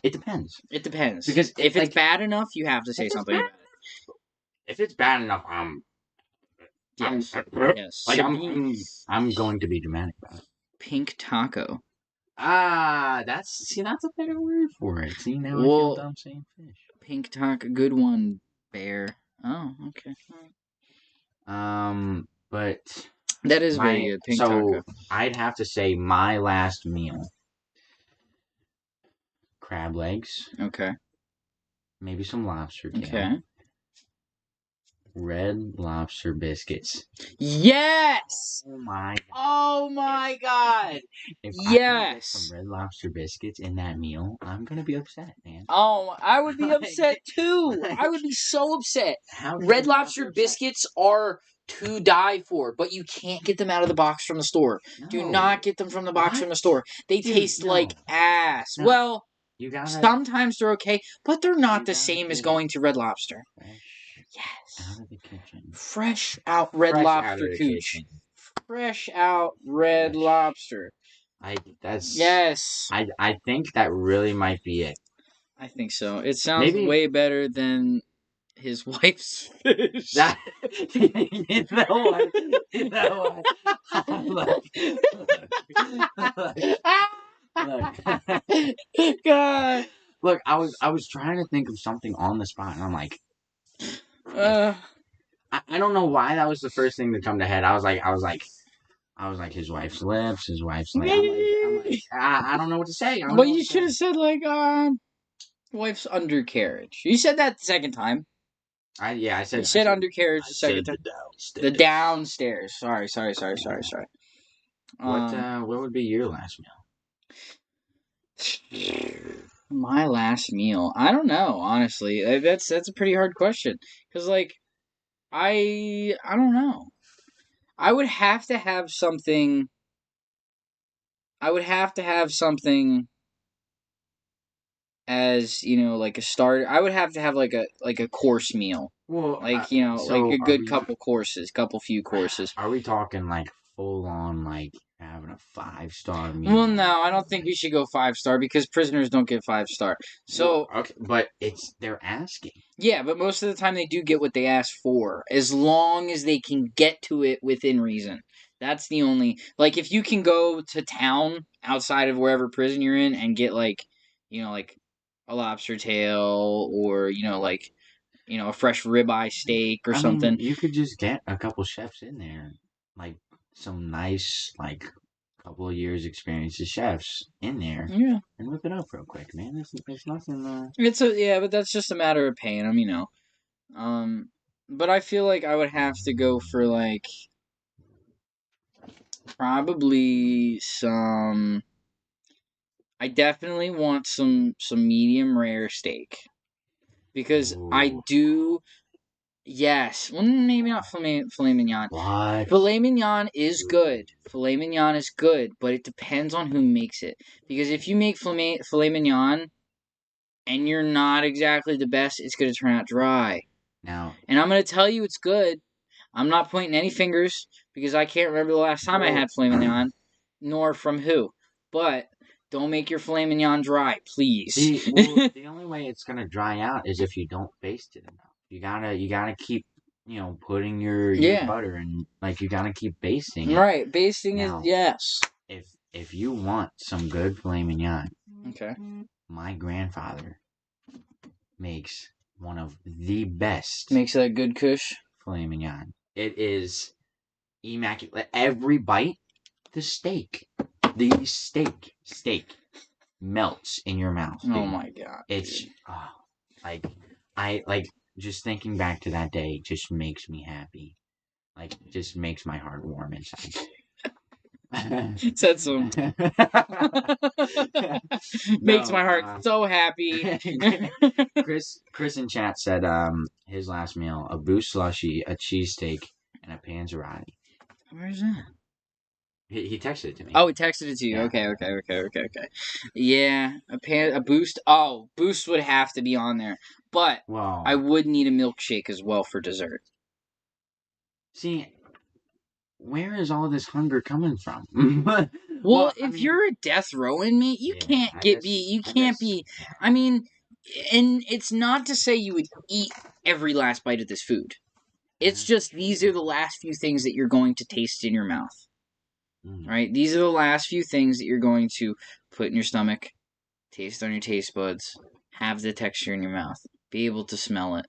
it depends. It depends. Because if it's bad enough, you have to say something about it. If it's bad enough, yes. Like I'm going to be dramatic about it. Pink taco. That's a better word for it. See, now I feel dumb saying fish. Pink taco, good one, bear. Oh, okay. But that is very good. Pink taco. I'd have to say my last meal. Crab legs. Okay. Maybe some lobster tail. Okay. Red Lobster biscuits. Yes! Oh my God! If I get some Red Lobster biscuits in that meal, I'm gonna be upset, man. Oh, I would be upset too. I would be so upset. Red Lobster biscuits are to die for, but you can't get them out of the box from the store. No. Do not get them from the box from the store. They taste like ass. No. Well, sometimes they're okay, but they're not the same as going to Red Lobster. Yes. Out of the kitchen. Fresh out Red Lobster cooch. Fresh out Red Lobster. Yes. I think that really might be it. I think so. It sounds way better than his wife's fish. You know what? Look. God. Look, I was trying to think of something on the spot, and I'm like, I don't know why that was the first thing to come to head. I was like his wife's lips, his wife's lips. I'm like, I don't know what to say. But you should have said wife's undercarriage. You said that the second time. I said. You said undercarriage the second time. The downstairs. Sorry. What would be your last meal? My last meal. I don't know, honestly. That's a pretty hard question. Because, I don't know. I would have to have something as, like a starter. I would have to have like a course meal. Well, like a good few courses. Are we talking like full on having a 5-star meal? Well, no, I don't think we should go 5-star because prisoners don't get 5-star. So okay, but they're asking. Yeah, but most of the time they do get what they ask for, as long as they can get to it within reason. That's the only if you can go to town outside of wherever prison you're in and get a lobster tail or, like, a fresh ribeye steak or something. You could just get a couple chefs in there, like some nice, like, couple of years experience as chefs in there, Yeah. and whip it up real quick, man. There's nothing. But that's just a matter of paying them. But I feel like I would have to go for like probably some. I definitely want some medium rare steak because I Ooh. do. Yes, well, maybe not filet mignon. What? Filet mignon is good. Filet mignon is good, but it depends on who makes it. Because if you make filet mignon and you're not exactly the best, it's going to turn out dry. Now, And I'm going to tell you it's good. I'm not pointing any fingers because I can't remember the last time I had filet mignon, nor from who. But don't make your filet mignon dry, please. the only way it's gonna dry out is if you don't baste it enough. You gotta keep, putting your butter and, like, you gotta keep basting it. Right, basting Now, is yes. If you want some good filet mignon, Okay. my grandfather makes one of the best Makes that good kush. filet mignon. It is immaculate. Every bite, the steak melts in your mouth. Dude. Oh my god. It's just thinking back to that day just makes me happy. Like, just makes my heart warm inside. Said some. Makes my heart so happy. Chris in chat said his last meal, a Boost slushy, a cheesesteak, and a panzerotti. Where's that? He texted it to me. Oh, he texted it to you. Yeah. Okay. Yeah, a Boost. Oh, Boost would have to be on there. But I would need a milkshake as well for dessert. See, where is all this hunger coming from? Well, if you're a death row inmate, you can't be. I mean, and it's not to say you would eat every last bite of this food. It's just these are the last few things that you're going to taste in your mouth. Right? These are the last few things that you're going to put in your stomach, taste on your taste buds, have the texture in your mouth, be able to smell it,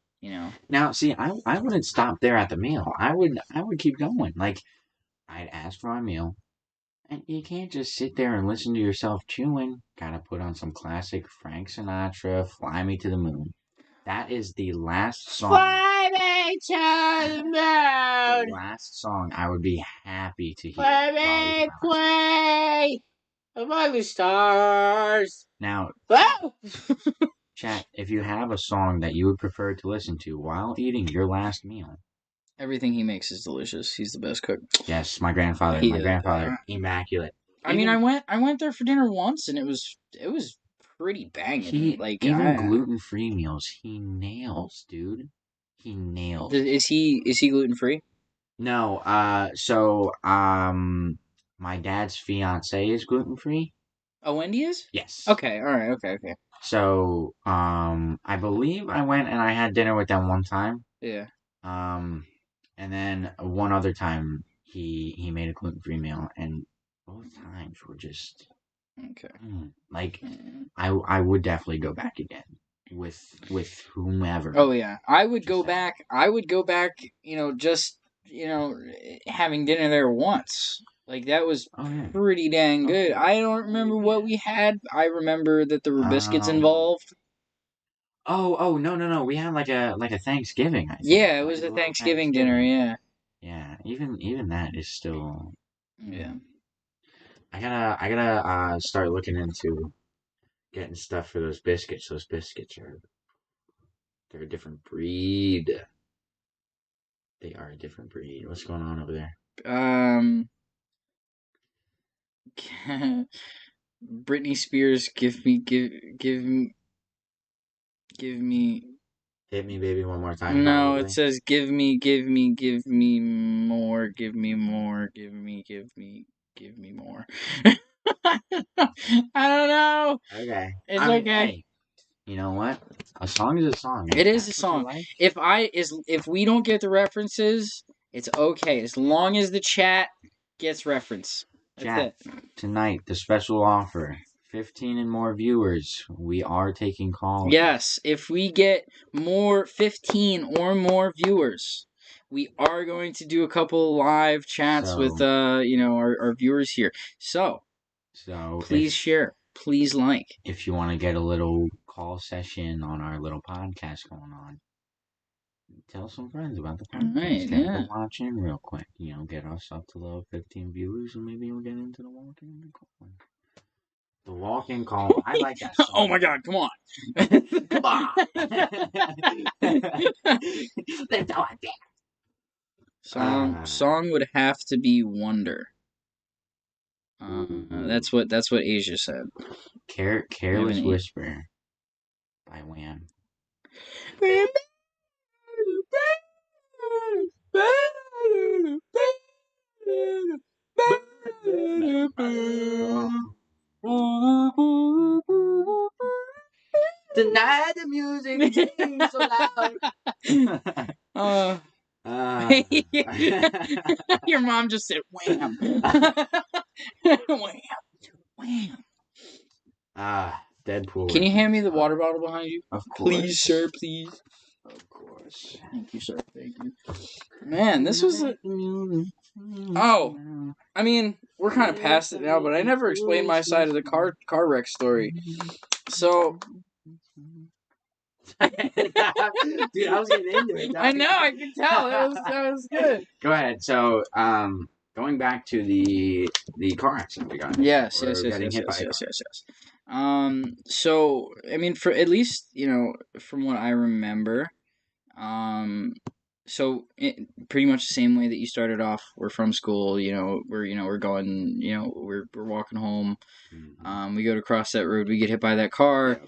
Now, see, I wouldn't stop there at the meal. I would keep going. Like, I'd ask for my meal, and you can't just sit there and listen to yourself chewing. Gotta put on some classic Frank Sinatra, Fly Me to the Moon. That is the last song. Fly me to the moon. The last song I would be happy to hear. Fly me away among the stars. Now, Whoa! chat, if you have a song that you would prefer to listen to while eating your last meal. Everything he makes is delicious. He's the best cook. Yes, my grandfather, immaculate. I mean, I went there for dinner once, and it was pretty banging. Even gluten-free meals, he nails, dude. He nails. Is he gluten free? No. My dad's fiance is gluten free. Oh, Wendy is? Yes. Okay. All right. Okay. So, I believe I went and I had dinner with them one time. Yeah. And then one other time he made a gluten-free meal, and both times were just okay. I would definitely go back again with whomever. Oh yeah, I would go back. Just having dinner there once. Like, that was pretty dang good. I don't remember what we had. I remember that there were biscuits involved. Oh no! We had like a Thanksgiving. I think. Yeah, it was a Thanksgiving dinner. Yeah. Yeah, even that is still. Yeah. I gotta start looking into getting stuff for those biscuits. Those biscuits they're a different breed. They are a different breed. What's going on over there? Britney Spears, give me. Hit me, baby, one more time. No, it says give me more, give me more. I don't know. Okay. It's okay. Hey, you know what? A song is a song. It is a song. Like. If we don't get the references, it's okay. As long as the chat gets reference. That's chat, it. Tonight, the special offer. 15 and more viewers, we are taking calls. Yes, if we get 15 or more viewers, we are going to do a couple live chats with our viewers here. So please share, please like. If you want to get a little call session on our little podcast going on, tell some friends about the podcast. Right, Get yeah. them watching real quick. Get us up to the 15 viewers, and maybe we'll get into the walk-in and calling. The walk-in call. I like that song. Oh my God! Come on. Come on. Song would have to be Wonder. That's what Asia said. Careless Whisper by Wham. Tonight the music sings so loud. Your mom just said wham. Wham. Deadpool. Can you hand me the water bottle behind you? Of course. Please, sir, please. Of course. Thank you, sir. Thank you. Man, this was Oh, I mean, we're kind of past it now, but I never explained my side of the car wreck story. So, dude, I was getting into it. I know, I can tell. That was good. Go ahead. So, going back to the car accident we got. Yes. So, I mean, for at least, from what I remember, so pretty much the same way that you started off. We're from school, we're going, we're walking home. We go to cross that road. We get hit by that car. Yeah.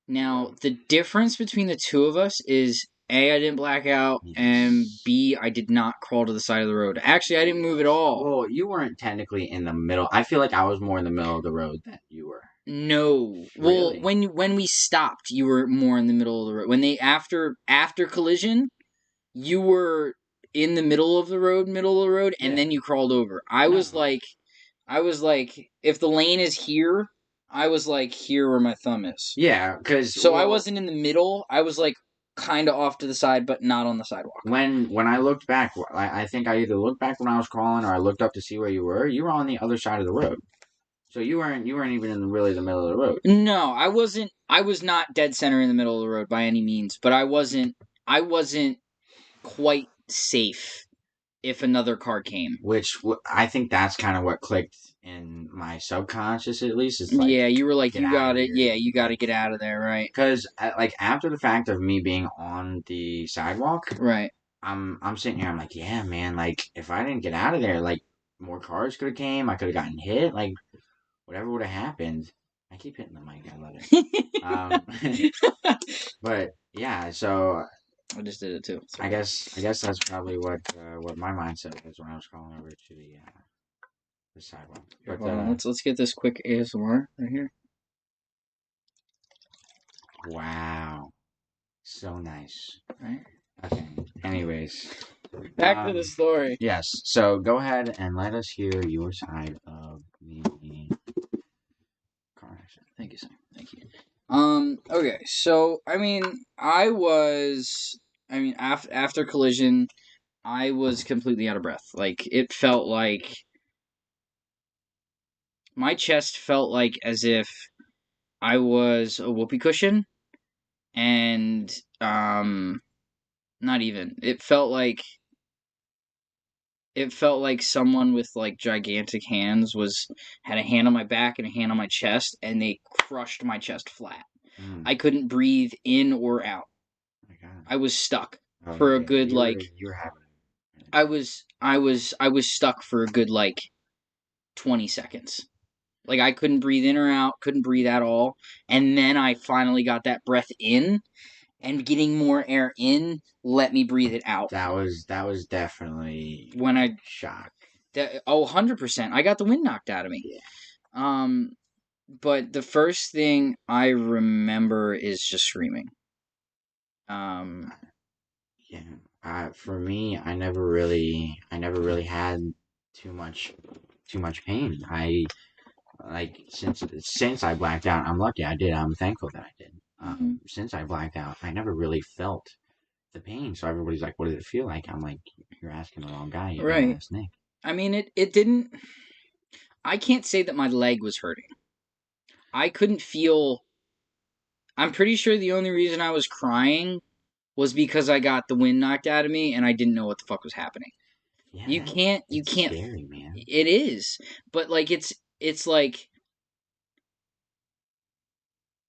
Now, the difference between the two of us is A, I didn't black out, and B, I did not crawl to the side of the road. Actually, I didn't move at all. Well, you weren't technically in the middle. I feel like I was more in the middle of the road than you were. No. Really? Well, when we stopped, you were more in the middle of the road. When they after collision, you were in the middle of the road, and then you crawled over. I was like, if the lane is here, I was like here where my thumb is. Yeah, because I wasn't in the middle. I was like kind of off to the side, but not on the sidewalk. When I looked back, I think I either looked back when I was crawling or I looked up to see where you were. You were on the other side of the road. So you weren't even in really the middle of the road. No, I wasn't. I was not dead center in the middle of the road by any means, but I wasn't quite safe if another car came. Which I think that's kind of what clicked in my subconscious, at least. Is like, yeah, you were like, you got it. Yeah, you got to get out of there, right? Because after the fact of me being on the sidewalk, right? I'm sitting here. I'm like, yeah, man. Like, if I didn't get out of there, like, more cars could have came. I could have gotten hit. Like, whatever would have happened. I keep hitting the mic. I love it. But yeah, so I just did it too. I guess that's probably what my mindset was when I was crawling over to the sidewalk. But let's get this quick ASMR right here. Wow, so nice. Right. Okay. Anyways, back to the story. Yes. So go ahead and let us hear your side of the car accident. Thank you, sir. Thank you. Okay. So after collision, I was completely out of breath. Like, it felt like my chest felt like as if I was a whoopee cushion, and not even. It felt like someone with like gigantic hands had a hand on my back and a hand on my chest, and they crushed my chest flat. I couldn't breathe in or out. Oh my God. I was stuck for a good you're having. I was stuck for a good 20 seconds. Like, I couldn't breathe in or out, couldn't breathe at all. And then I finally got that breath in, and getting more air in let me breathe it out. That was definitely when I shock. 100%. I got the wind knocked out of me. Yeah. But the first thing I remember is just screaming. Yeah. For me, I never really had too much pain. like since I blacked out, I'm lucky I did. I'm thankful that I did. Since I blacked out, I never really felt the pain. So everybody's like, "What did it feel like?" I'm like, "You're asking the wrong guy. You gotta Right. ask Nick." I mean, it didn't. I can't say that my leg was hurting. I couldn't feel. I'm pretty sure the only reason I was crying was because I got the wind knocked out of me and I didn't know what the fuck was happening. Yeah, You can't. it's scary, man. It is, but like it's like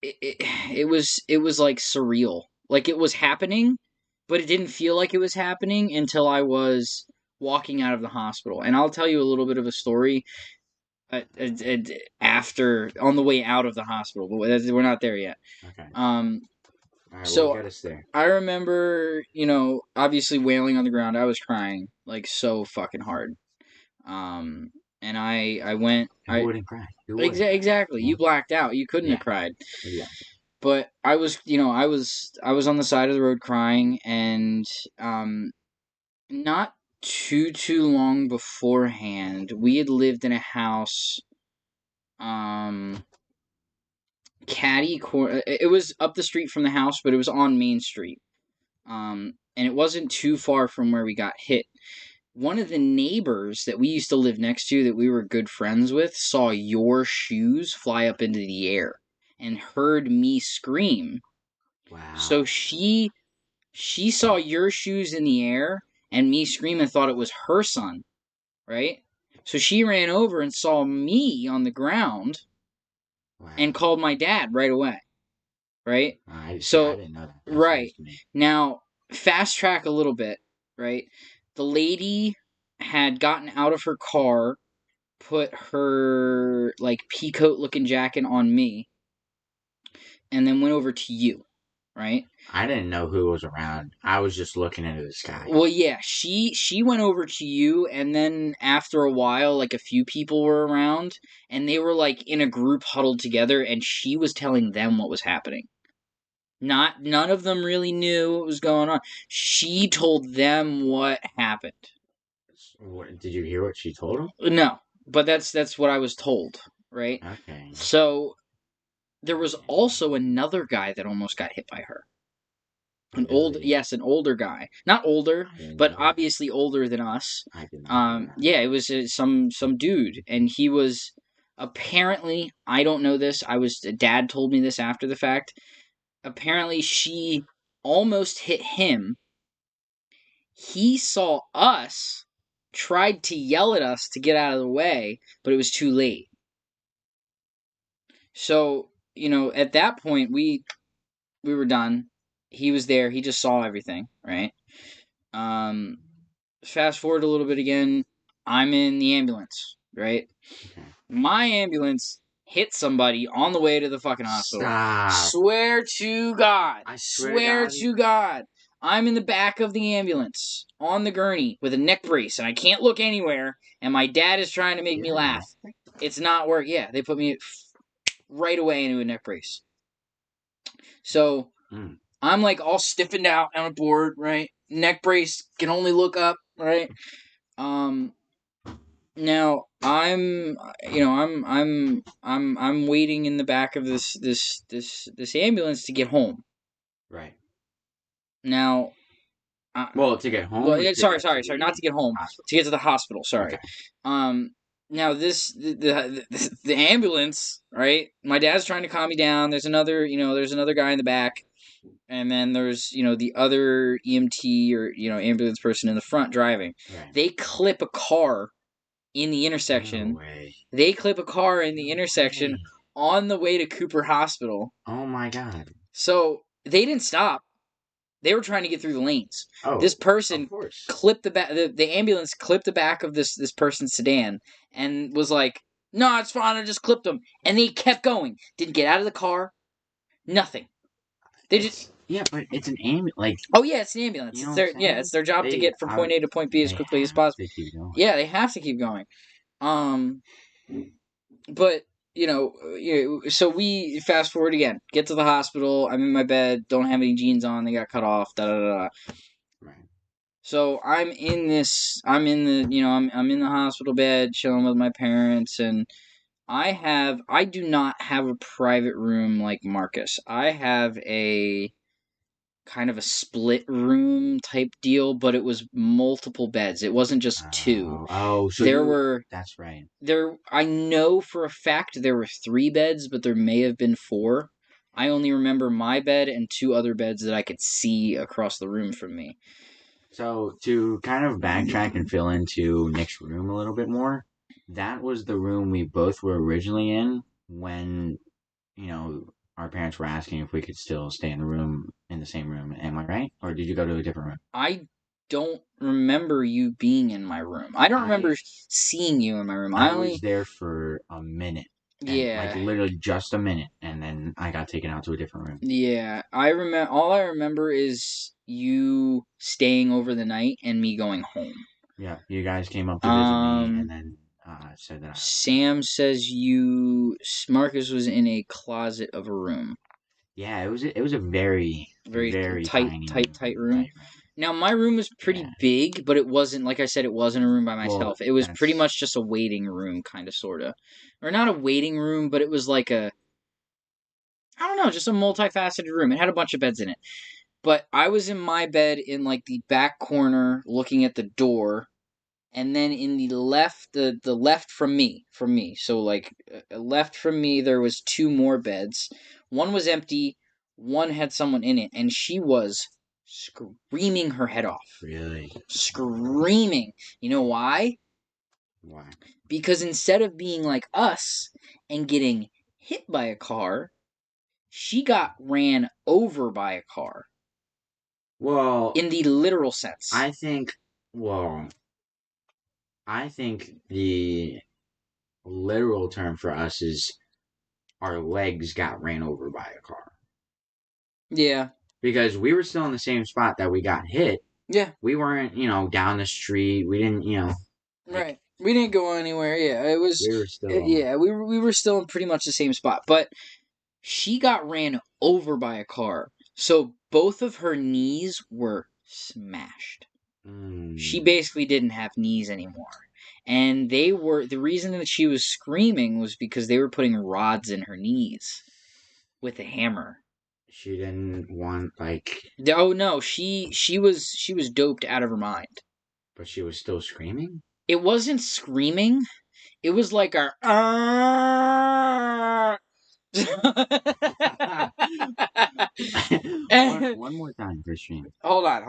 it was like surreal. Like it was happening, but it didn't feel like it was happening until I was walking out of the hospital. And I'll tell you a little bit of a story after on the way out of the hospital, but we're not there yet. Okay. All right, So well, get us there. I remember, obviously wailing on the ground. I was crying like so fucking hard. And I went. Who wouldn't cry? Who wouldn't cry? Exactly. You blacked out. You couldn't have cried. Yeah. But I was, I was on the side of the road crying, and not too long beforehand, we had lived in a house, it was up the street from the house, but it was on Main Street, and it wasn't too far from where we got hit. One of the neighbors that we used to live next to that we were good friends with saw your shoes fly up into the air and heard me scream. Wow. So she saw your shoes in the air and me scream and thought it was her son, right? So she ran over and saw me on the ground and called my dad right away, right? I didn't know that. That's right. news to me. Now, fast track a little bit, right? The lady had gotten out of her car, put her, like, peacoat looking jacket on me, and then went over to you, right? I didn't know who was around. I was just looking into the sky. Well, yeah, she went over to you, and then after a while, like, a few people were around, and they were, like, in a group huddled together, and she was telling them what was happening. None of them really knew what was going on. She told them what happened. Did you hear what she told them? No, but that's what I was told, right? Okay. So there was also another guy that almost got hit by her. An older guy. Not older, but obviously older than us. I did not know that. Yeah, it was some dude, and he was apparently, I don't know this. Dad told me this after the fact. Apparently, she almost hit him. He saw us, tried to yell at us to get out of the way, but it was too late. So, at that point, we were done. He was there. He just saw everything, right? Fast forward a little bit again. I'm in the ambulance, right? Okay. My ambulance hit somebody on the way to the fucking hospital. Stop. Swear to God. I swear to God. I'm in the back of the ambulance on the gurney with a neck brace, and I can't look anywhere, and my dad is trying to make me laugh. It's not work. Yeah, they put me right away into a neck brace. So I'm like all stiffened out on a board, right? Neck brace, can only look up, right? Now I'm waiting in the back of this ambulance to get home. Right. Now, to get home. Well, sorry, not to get home, to get to the hospital. Sorry. Okay. Now the ambulance, right? My dad's trying to calm me down. There's another guy in the back, and then there's the other EMT or ambulance person in the front driving. Right. They clip a car in the intersection. No way. They clip a car in the intersection on the way to Cooper Hospital. Oh my God. So they didn't stop. They were trying to get through the lanes. Oh, this person of course. clipped the back. The ambulance clipped the back of this person's sedan and was like, "No, it's fine. I just clipped them." And they kept going. Didn't get out of the car. Nothing. Yeah, but it's an ambulance. Like, oh yeah, it's an ambulance. You know It's their job to get from point A to point B as quickly as possible. Yeah, they have to keep going. But so we fast forward again. Get to the hospital. I'm in my bed. Don't have any jeans on. They got cut off. Da da da. Right. So I'm in the hospital bed, chilling with my parents, and I do not have a private room like Marcus. I have a kind of a split room type deal, but it was multiple beds. It wasn't just two. So There were that's right. I know for a fact there were 3 beds, but there may have been 4. I only remember my bed and 2 other beds that I could see across the room from me. So to kind of backtrack and fill into Nick's room a little bit more, that was the room we both were originally in when, our parents were asking if we could still stay in the same room. Am I right? Or did you go to a different room? I don't remember you being in my room. I don't remember seeing you in my room. I was there for a minute. Yeah. Like literally just a minute, and then I got taken out to a different room. Yeah, all I remember is you staying over the night and me going home. Yeah, you guys came up to visit me and then said that. Sam says Marcus was in a closet of a room. Yeah, it was a very tight room. Now my room was pretty big, but it wasn't, like I said, it wasn't a room by myself. It was pretty much just a waiting room, kind of, sorta, or not a waiting room, but it was like I don't know, just a multifaceted room. It had a bunch of beds in it. But I was in my bed in like the back corner looking at the door, and then in the left from me. So like left from me there was 2 more beds. One was empty, one had someone in it, and she was screaming her head off. Really? Screaming. You know why? Why? Because instead of being like us and getting hit by a car, she got ran over by a car. Well, in the literal sense. I think the literal term for us is our legs got ran over by a car. Yeah. Because we were still in the same spot that we got hit. Yeah. We weren't, down the street. We didn't, right. We didn't go anywhere. Yeah, it was. We were still. Yeah, we were still in pretty much the same spot, but she got ran over by a car, so both of her knees were smashed. She basically didn't have knees anymore, and the reason that she was screaming was because they were putting rods in her knees with a hammer. She didn't want Oh no, she was doped out of her mind. But she was still screaming? It wasn't screaming. It was like our one more time for stream. Hold on.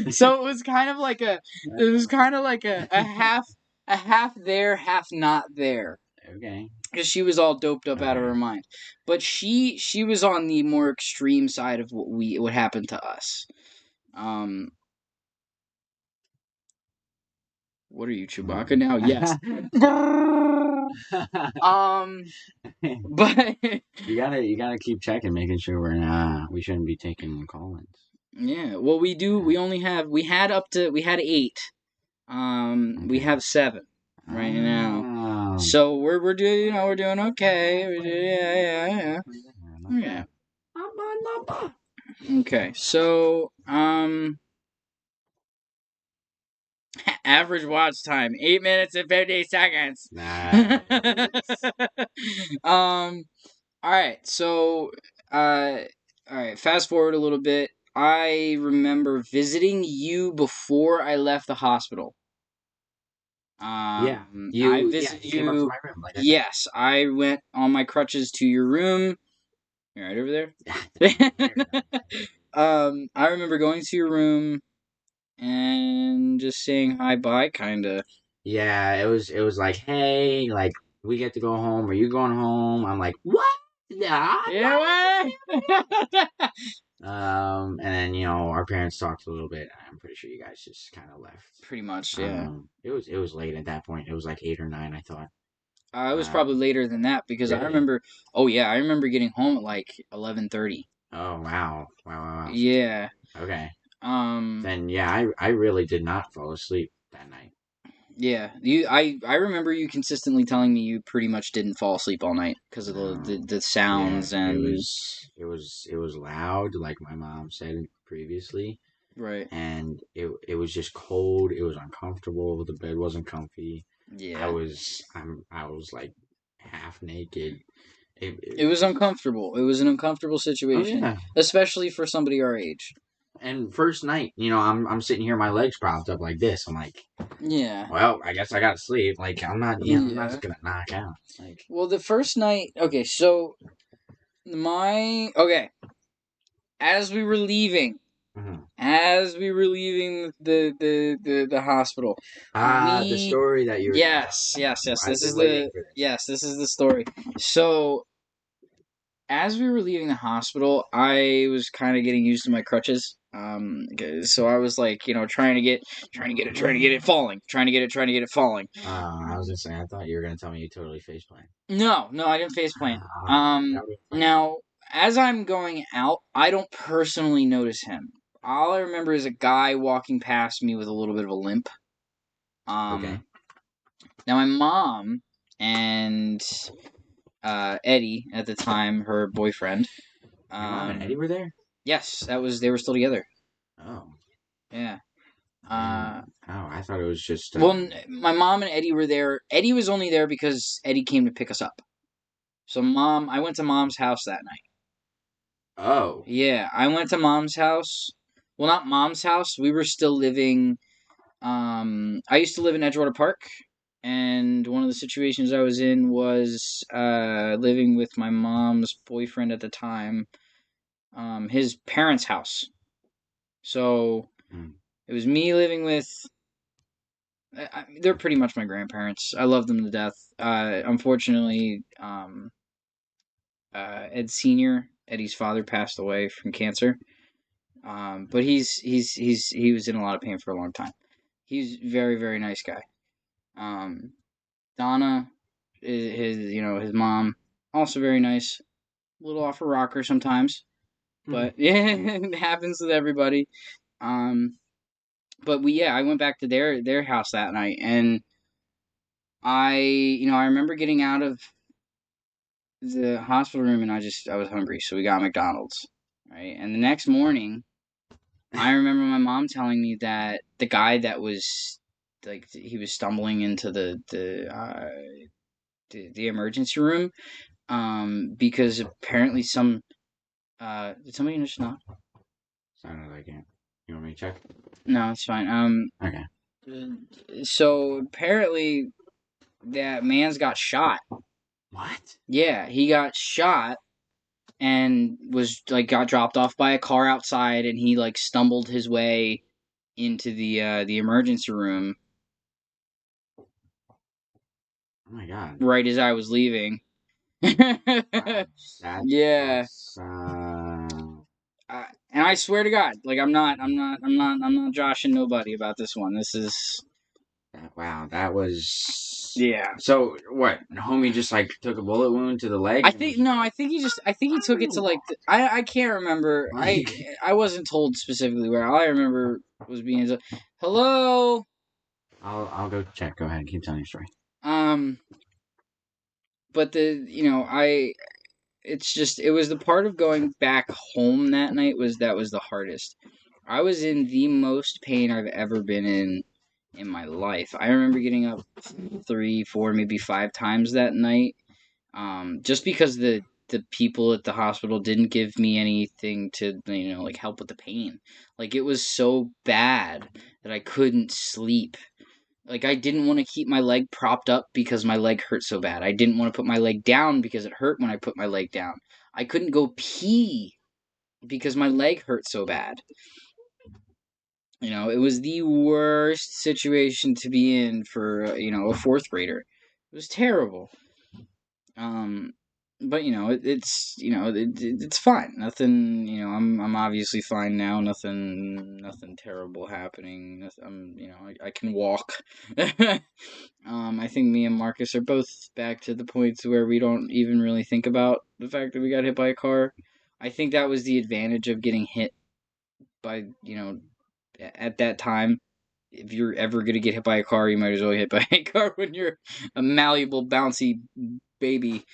So it was kind of like a half there, half not there. Okay. Because she was all doped up out of her mind. But she was on the more extreme side of what happened to us. What are you, Chewbacca now? Yes. But you gotta keep checking, making sure we shouldn't be taking call-ins. Yeah, well, we do. We had 8. We have 7 right now. So we're doing, we're doing okay. Yeah. Okay, so average watch time 8 minutes and 50 seconds. Nice. All right, so all right, fast forward a little bit. I remember visiting you before I left the hospital. I visited you came up to my room. Yes, I went on my crutches to your room. You're right over there. I remember going to your room and just saying hi, bye, kinda. Yeah, it was like, hey, like we get to go home. Are you going home? I'm like, what? Yeah. And then our parents talked a little bit. I'm pretty sure you guys just kind of left. Pretty much, yeah. It was late at that point. It was like 8 or 9, I thought. It was probably later than that because really? I remember. Oh yeah, I remember getting home at like 11:30. Oh wow. Yeah. Okay. Then yeah, I really did not fall asleep that night. Yeah, I remember you consistently telling me you pretty much didn't fall asleep all night because of the sounds and it was loud, like my mom said previously. Right. and it was just cold. It was uncomfortable. The bed wasn't comfy. Yeah. I was like half naked. It was uncomfortable. It was an uncomfortable Oh situation, yeah. especially for somebody our age. And first night, I'm sitting here, my legs propped up like this. I'm like, Yeah. well, I guess I gotta sleep. Like I'm not Yeah. just gonna knock out. Like, Well, the first night. Okay, so okay. As we were leaving, mhm. the hospital, The we story that you were gonna yes, tell. yes, yes. I've been waiting for this. This is the story. So as we were leaving the hospital, I was kind of getting used to my crutches. So I was like, trying to get it falling, trying to get it falling. I was gonna say, I thought you were gonna tell me you totally faceplant. No, I didn't face plant. That would be fun. Now as I'm going out, I don't personally notice him. All I remember is a guy walking past me with a little bit of a limp. Okay. Now my mom and Eddie at the time, her boyfriend. Your mom and Eddie were there? Yes, they were still together. Oh. Yeah. Oh, I thought it was just. Well, my mom and Eddie were there. Eddie was only there because Eddie came to pick us up. So I went to mom's house that night. Oh. Yeah, I went to mom's house. Well, not mom's house. We were still living. I used to live in Edgewater Park, and one of the situations I was in was living with my mom's boyfriend at the time. His parents' house. So it was me living with. They're pretty much my grandparents. I love them to death. Unfortunately, Ed Senior, Eddie's father, passed away from cancer. But he was in a lot of pain for a long time. He's a very, very nice guy. Donna, his mom, also very nice. A little off a rocker sometimes, but yeah, it happens with everybody. But I went back to their house that night, and I remember getting out of the hospital room, and I was hungry, so we got McDonald's, right? And the next morning, I remember my mom telling me that the guy that was like he was stumbling into the emergency room, because apparently did somebody just knock? Sounded like it. You want me to check? No, it's fine. Okay. So apparently that man's got shot. What? Yeah, he got shot and got dropped off by a car outside, and he stumbled his way into the emergency room. Oh my god! Right as I was leaving. Yeah. And I swear to God, I'm not joshing nobody about this one. This is. Wow, that was. Yeah. So what? Homie just took a bullet wound to the leg. I think he took it to I can't remember. I wasn't told specifically where. All I remember was being hello. I'll go check. Go ahead, keep telling your story. But it was the part of going back home that night that was the hardest. I was in the most pain I've ever been in my life. I remember getting up 3, 4, maybe 5 times that night. Just because the people at the hospital didn't give me anything to help with the pain. It was so bad that I couldn't sleep. I didn't want to keep my leg propped up because my leg hurt so bad. I didn't want to put my leg down because it hurt when I put my leg down. I couldn't go pee because my leg hurt so bad. It was the worst situation to be in for a 4th grader. It was terrible. But it's fine. Nothing. I'm obviously fine now. Nothing terrible happening. I can walk. I think me and Marcus are both back to the points where we don't even really think about the fact that we got hit by a car. I think that was the advantage of getting hit by at that time. If you're ever gonna get hit by a car, you might as well get hit by a car when you're a malleable, bouncy baby.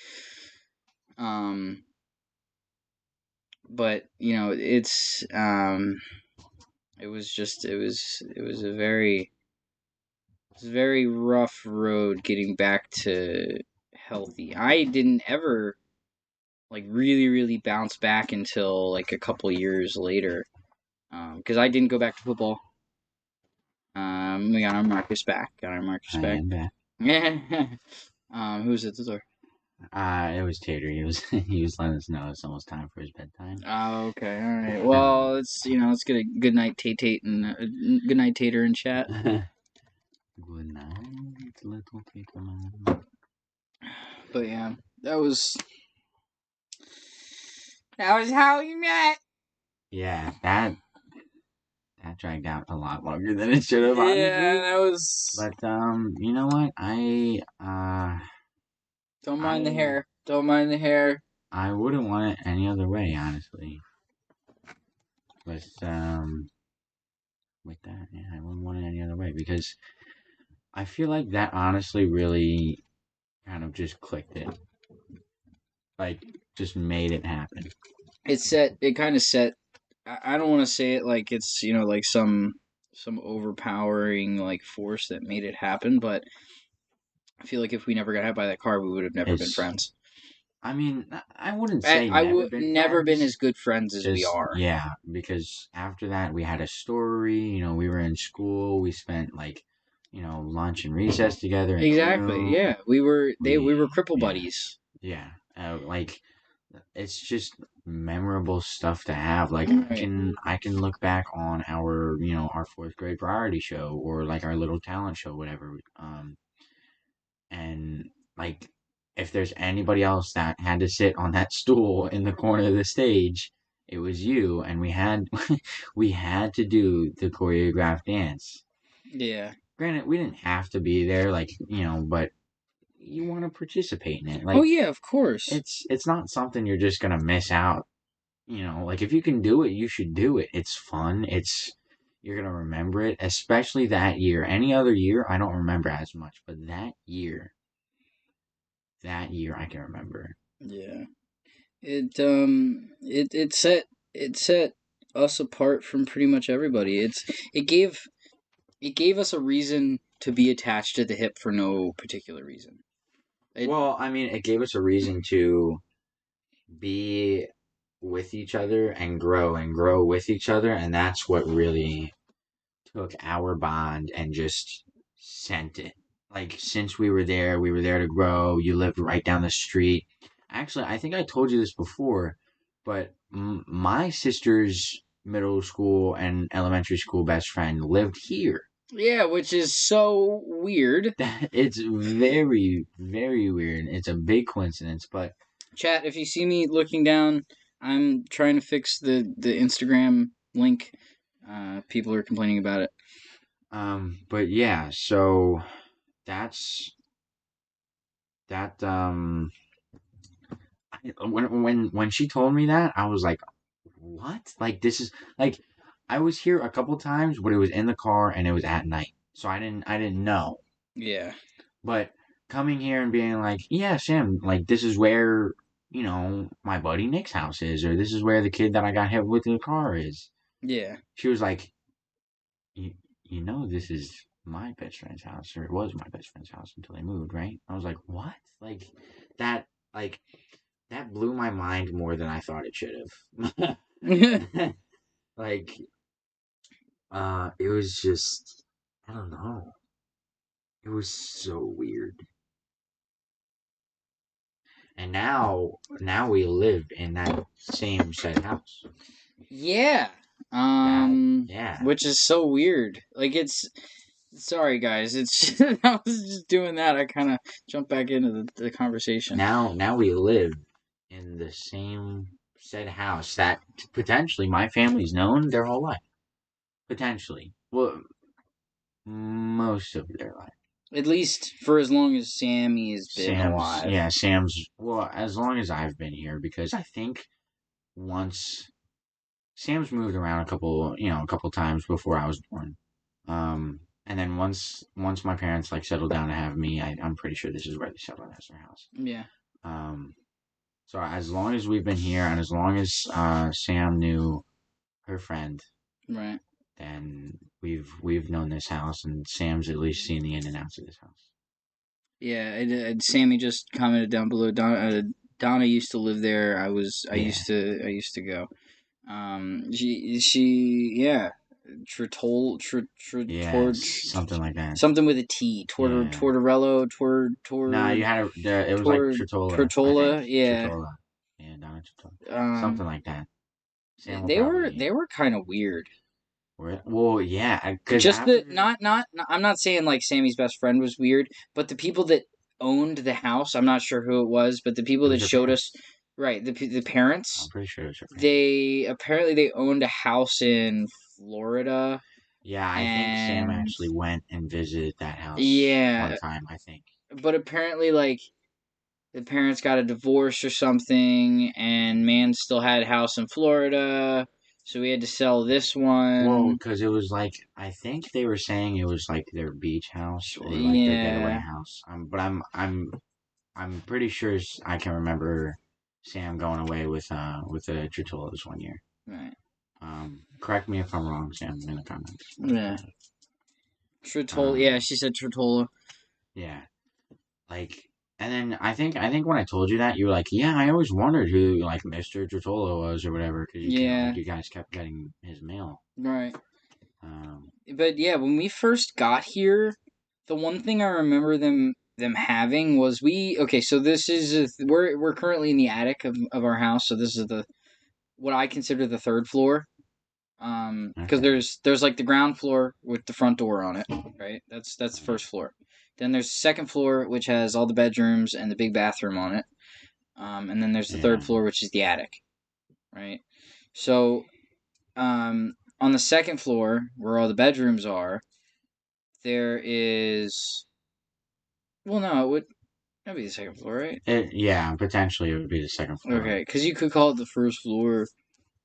But it's it was a very rough road getting back to healthy. I didn't ever like really bounce back until like a couple years later, because I didn't go back to football. We got our Marcus back. I am back. Who's at the door? It was Tater. He was he was letting us know it's almost time for his bedtime. Oh, okay, all right. Well, let's get a good night, Tate, and good night, Tater, in chat. Good night, little Tater man. But yeah, that was how we met. Yeah, that dragged out a lot longer than it should have. Honestly. Yeah, that was. But you know what? Don't mind the hair. Don't mind the hair. I wouldn't want it any other way, honestly. With that, yeah, I wouldn't want it any other way because I feel like that honestly really kind of just clicked it. Like, just made it happen. It kind of set. I don't want to say it like it's like some overpowering like force that made it happen, but I feel like if we never got hit by that car, we would have never been friends. I mean, I wouldn't say I would never been as good friends as we are. Yeah, because after that we had a story. We were in school. We spent like, lunch and recess together. Exactly. Yeah, we were cripple buddies. Yeah, like it's just memorable stuff to have. Like right. I can look back on our our 4th grade variety show or like our little talent show, whatever. And like if there's anybody else that had to sit on that stool in the corner of the stage, it was you, and we had to do the choreographed dance. Yeah. Granted, we didn't have to be there, like but you want to participate in it. Like, oh yeah, of course. It's not something you're just gonna miss out. Like if you can do it, you should do it. It's fun. You're gonna remember it, especially that year. Any other year, I don't remember as much, but that year I can remember. Yeah, it set us apart from pretty much everybody. It gave us a reason to be attached to the hip for no particular reason. Well, I mean, it gave us a reason to be with each other and grow with each other, and that's what really took our bond and just sent it. Like, since we were there to grow. You lived right down the street. Actually, I think I told you this before, but my sister's middle school and elementary school best friend lived here. Yeah, which is so weird. It's very, very weird. It's a big coincidence, but... Chat, if you see me looking down, I'm trying to fix the Instagram link. People are complaining about it. But yeah, so that's that. When she told me that, I was like, "What? Like this is like." I was here a couple times, but it was in the car and it was at night, so I didn't know. Yeah. But coming here and being like, "Yeah, Sam, like this is where my buddy Nick's house is, or this is where the kid that I got hit with in the car is." Yeah. She was like, this is my best friend's house, or it was my best friend's house until they moved, right? I was like, what? Like, that blew my mind more than I thought it should have. Like, it was just, I don't know. It was so weird. And now we live in that same said house. Yeah. Yeah. Which is so weird. Like sorry guys, it's just, I was just doing that. I kind of jumped back into the conversation. Now we live in the same said house that potentially my family's known their whole life. Potentially. Well, most of their life. At least for as long as Sammy has been alive. Yeah, well, as long as I've been here, because I think once Sam's moved around a couple times before I was born. And then once my parents like settled down to have me, I'm pretty sure this is where they settled as their house. Yeah. So as long as we've been here, and as long as Sam knew her friend, right, then we've known this house, and Sam's at least seen the in and outs of this house. Yeah, Sammy just commented down below. Donna used to live there. I used to go. Yeah. Something like that. Something with a T. Tortorello. Nah, you had it was like Tritola. Tritola, yeah. Tritola. Yeah, Donna Tritola. Something like that. Sam They were kind of weird. Well, yeah, just not. I'm not saying like Sammy's best friend was weird, but the people that owned the house, I'm not sure who it was, but the people that showed us, right, the parents. I'm pretty sure it was your parents. They owned a house in Florida. Yeah, I think Sam actually went and visited that house. One time, I think. But apparently, like, the parents got a divorce or something, and man still had a house in Florida. So we had to sell this one. Well, because it was like, I think they were saying it was like their beach house or like their getaway house. But I'm pretty sure I can remember Sam going away with the Tritolas one year. Right. Correct me if I'm wrong, Sam, in the comments. Yeah. Tritola. She said Tritola. Yeah. Like. And then I think when I told you that, you were like, yeah, I always wondered who, like, Mr. Tritola was or whatever, because you guys kept getting his mail. Right. But, yeah, when we first got here, the one thing I remember them having was so this is, we're currently in the attic of our house, so this is what I consider the third floor. Because there's, like, the ground floor with the front door on it, right? That's the first floor. Then there's the second floor, which has all the bedrooms and the big bathroom on it. And then there's the third floor, which is the attic, right? So, on the second floor, where all the bedrooms are, there is... Well, no, it would be the second floor, right? Potentially it would be the second floor. Okay, because you could call it the first floor.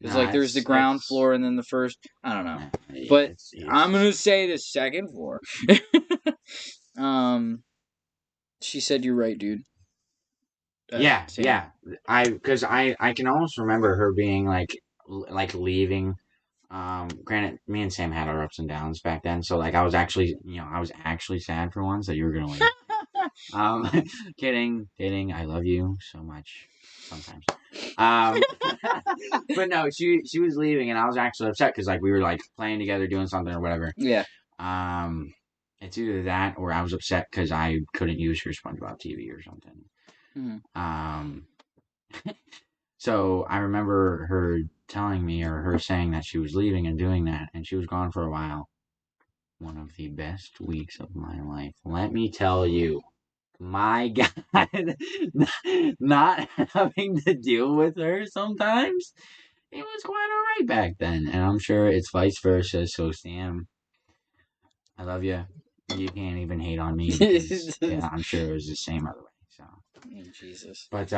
It's like there's the ground floor and then the first... I don't know. But I'm going to say the second floor. She said you're right, dude. Yeah. Because I can almost remember her being like leaving. Granted, me and Sam had our ups and downs back then, so like I was actually sad for once that you were gonna leave. Kidding. I love you so much. Sometimes. But no, she was leaving, and I was actually upset because like we were like playing together, doing something or whatever. Yeah. It's either that or I was upset because I couldn't use her SpongeBob TV or something. Mm-hmm. So I remember her telling me or her saying that she was leaving and doing that, and she was gone for a while. One of the best weeks of my life. Let me tell you, my God, not having to deal with her sometimes, it was quite alright back then, and I'm sure it's vice versa. So Sam, I love you. You can't even hate on me because I'm sure it was the same other way. So, Jesus. But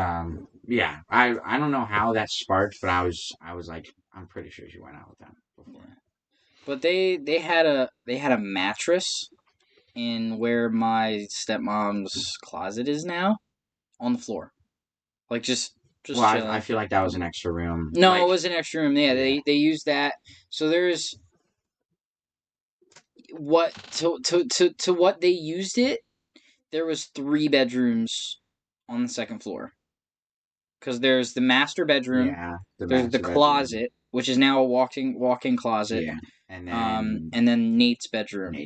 yeah, I don't know how that sparked, but I was like, I'm pretty sure she went out with them before. Yeah. But they had a mattress in where my stepmom's closet is now, on the floor, like just. Well, I feel like that was an extra room. No, it was an extra room. Yeah, they used that. So there's. What to what they used it, there was 3 bedrooms on the second floor. Because there's the master bedroom, there's the closet, which is now a walk-in closet, and then Nate's bedroom,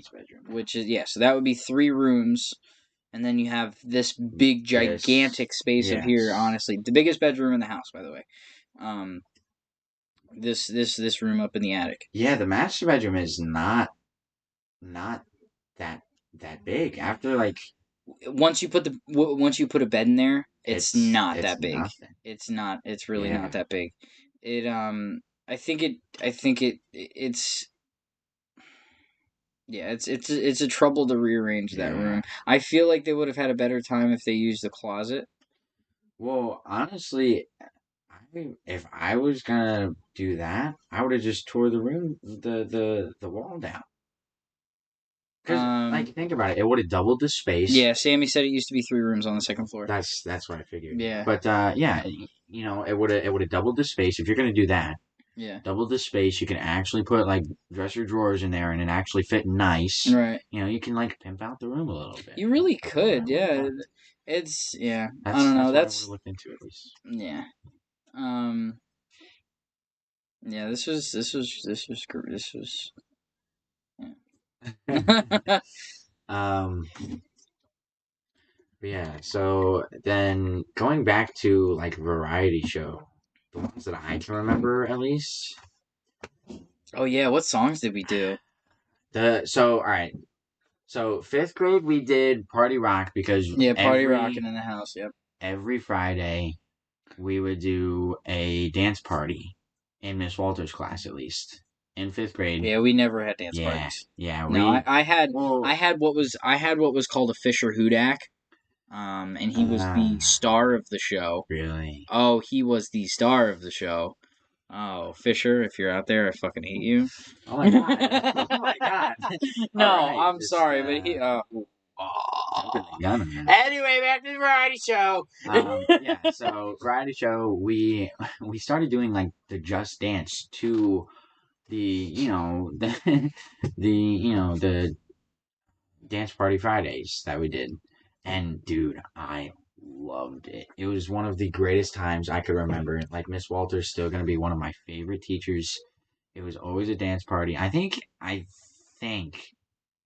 which is so that would be 3 rooms, and then you have this big gigantic space of here. Honestly, the biggest bedroom in the house, by the way. This room up in the attic. Yeah, the master bedroom is not that big. After like once you put a bed in there, it's not that big. Nothing. It's not. It's really not that big. It I think it's it's a trouble to rearrange that room. I feel like they would have had a better time if they used the closet. Well, honestly, if I was gonna do that, I would have just tore the room the wall down. Because, like, think about it. It would have doubled the space. Yeah, Sammy said it used to be 3 rooms on the second floor. That's what I figured. Yeah. But, it would have doubled the space if you're going to do that. Yeah. double the space. You can actually put like dresser drawers in there and it actually fit nice. Right. You can like pimp out the room a little bit. You really That's could, what I yeah. would've done. It's yeah. I That's don't know. what I would That's have looked into at least. yeah. Yeah. This was. Yeah. um, but yeah. So then going back to like variety show, the ones that I can remember at least. Oh yeah. What songs did we do? All right. So fifth grade we did Party Rock because Yeah, Party Rockin' in the House. Yep. every Friday we would do a dance party in Miss Walter's class at least in fifth grade. Yeah, we never had dance Yeah, parties. yeah. No, I had well, I had what was called a Fisher Hudak, and he was the star of the show. Really? Oh, he was the star of the show. Oh, Fisher, if you're out there, I fucking hate you. Oh my god! Oh my god! No, All right, I'm sorry, but he. Anyway, back to the variety show. Yeah. So variety show, we started doing like the Just Dance to the dance party Fridays that we did, and dude, I loved it. It was one of the greatest times I could remember. Like Miss Walter's still gonna be one of my favorite teachers. It was always a dance party. I think,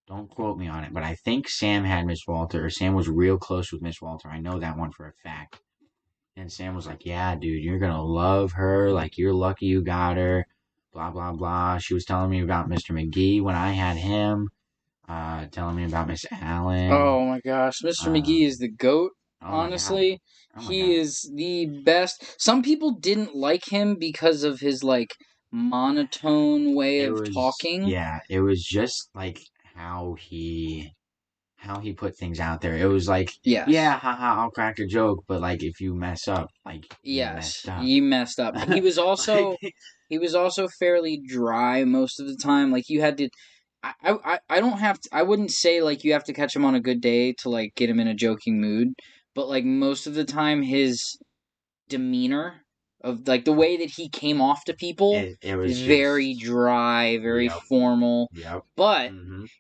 don't quote me on it, but I think Sam had Miss Walter, or Sam was real close with Miss Walter. I know that one for a fact. And Sam was like, "Yeah, dude, you're gonna love her. Like, you're lucky you got her." Blah blah blah. She was telling me about Mr. McGee when I had him. Telling me about Miss Allen. Oh my gosh, Mr. McGee is the GOAT. Oh Honestly, my god. he is the best. Some people didn't like him because of his like monotone way of talking. Yeah, it was just like how he put things out there. It was like, Yes. yeah, haha, I'll crack a joke, but like if you mess up, like Yes, you messed up. And he was also he was also fairly dry most of the time. Like you had to I don't have to, I wouldn't say like you have to catch him on a good day to like get him in a joking mood, but like most of the time his demeanor of like the way that he came off to people it was very dry, very formal. Yep. But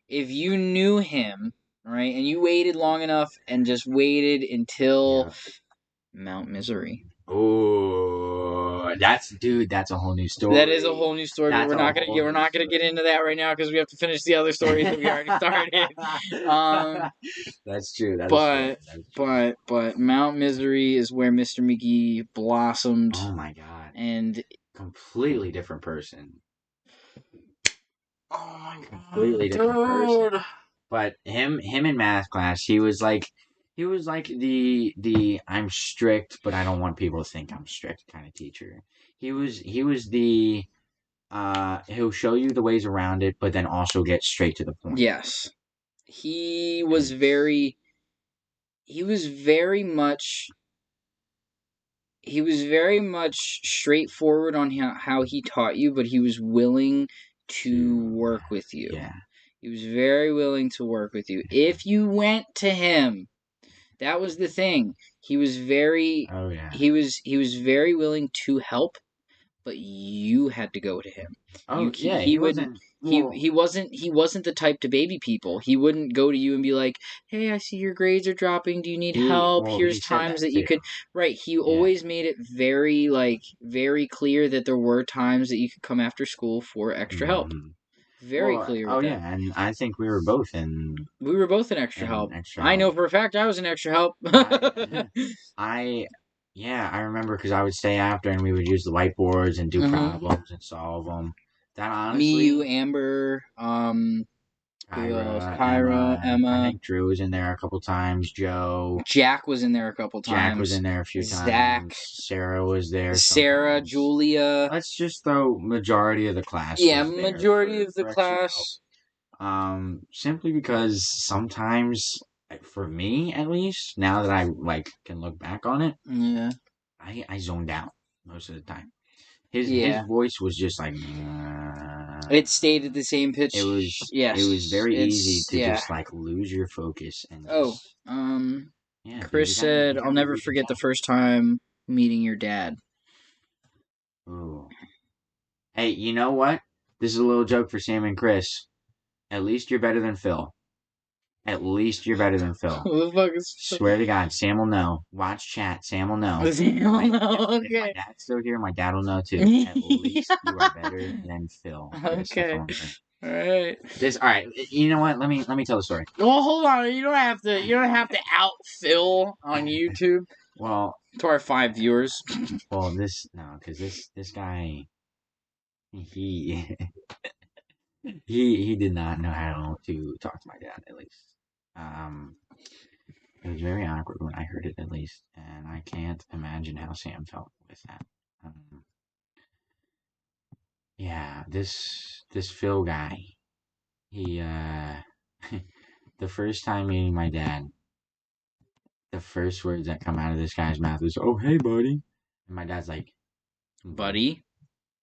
if you knew him, right, and you waited long enough and just waited until Mount Misery. Oh, that's a whole new story. That is a whole new story. But we're not gonna get into that right now because we have to finish the other stories that we already started. That's true. But Mount Misery is where Mr. McGee blossomed. Oh my god! And completely different person. Oh my god! Completely different person. But him in math class, he was like the I'm strict, but I don't want people to think I'm strict kind of teacher. He was the he'll show you the ways around it, but then also get straight to the point. Yes. He was very much straightforward on how he taught you, but he was willing to work with you. Yeah. He was very willing to work with you. If you went to him, that was the thing. He was very he was very willing to help, but you had to go to him. He wasn't the type to baby people. He wouldn't go to you and be like, "Hey, I see your grades are dropping. Do you need help? Here's times that you could." Right. He always made it very clear that there were times that you could come after school for extra help. Very clear. Oh yeah, and I think we were both in extra help. I know for a fact I was in extra help. I remember because I would stay after and we would use the whiteboards and do problems and solve them. That honestly, me, you, Amber, Kyra, Emma. I think Drew was in there a couple times. Joe. Jack was in there a couple times. Jack was in there a few times. Zach. Sarah was there. Sarah, Julia. Let's just throw majority of the class. Yeah, majority of the class. Simply because sometimes, for me at least, now that I can look back on it, I zoned out most of the time. His voice was just like. It stayed at the same pitch. It was very easy to just lose your focus and. Chris said, "I'll never forget the first time meeting your dad." Ooh. Hey, you know what? This is a little joke for Sam and Chris. At least you're better than Phil. At least you're better than Phil. Who the fuck is Swear to God, Sam will know. Watch chat, Sam will know. Sam? If Okay. my dad's still here, my dad will know too. At least you are better than Phil. Chris. That's Okay. all I'm saying. All right. All right. You know what? Let me tell the story. Well, hold on. You don't have to out Phil on YouTube Well, to our 5 viewers. because this guy, he he did not know how to talk to my dad, at least. It was very awkward when I heard it, at least, and I can't imagine how Sam felt with that. Yeah, this Phil guy, he the first time meeting my dad, the first words that come out of this guy's mouth is, "Oh, hey, buddy," and my dad's like, Buddy.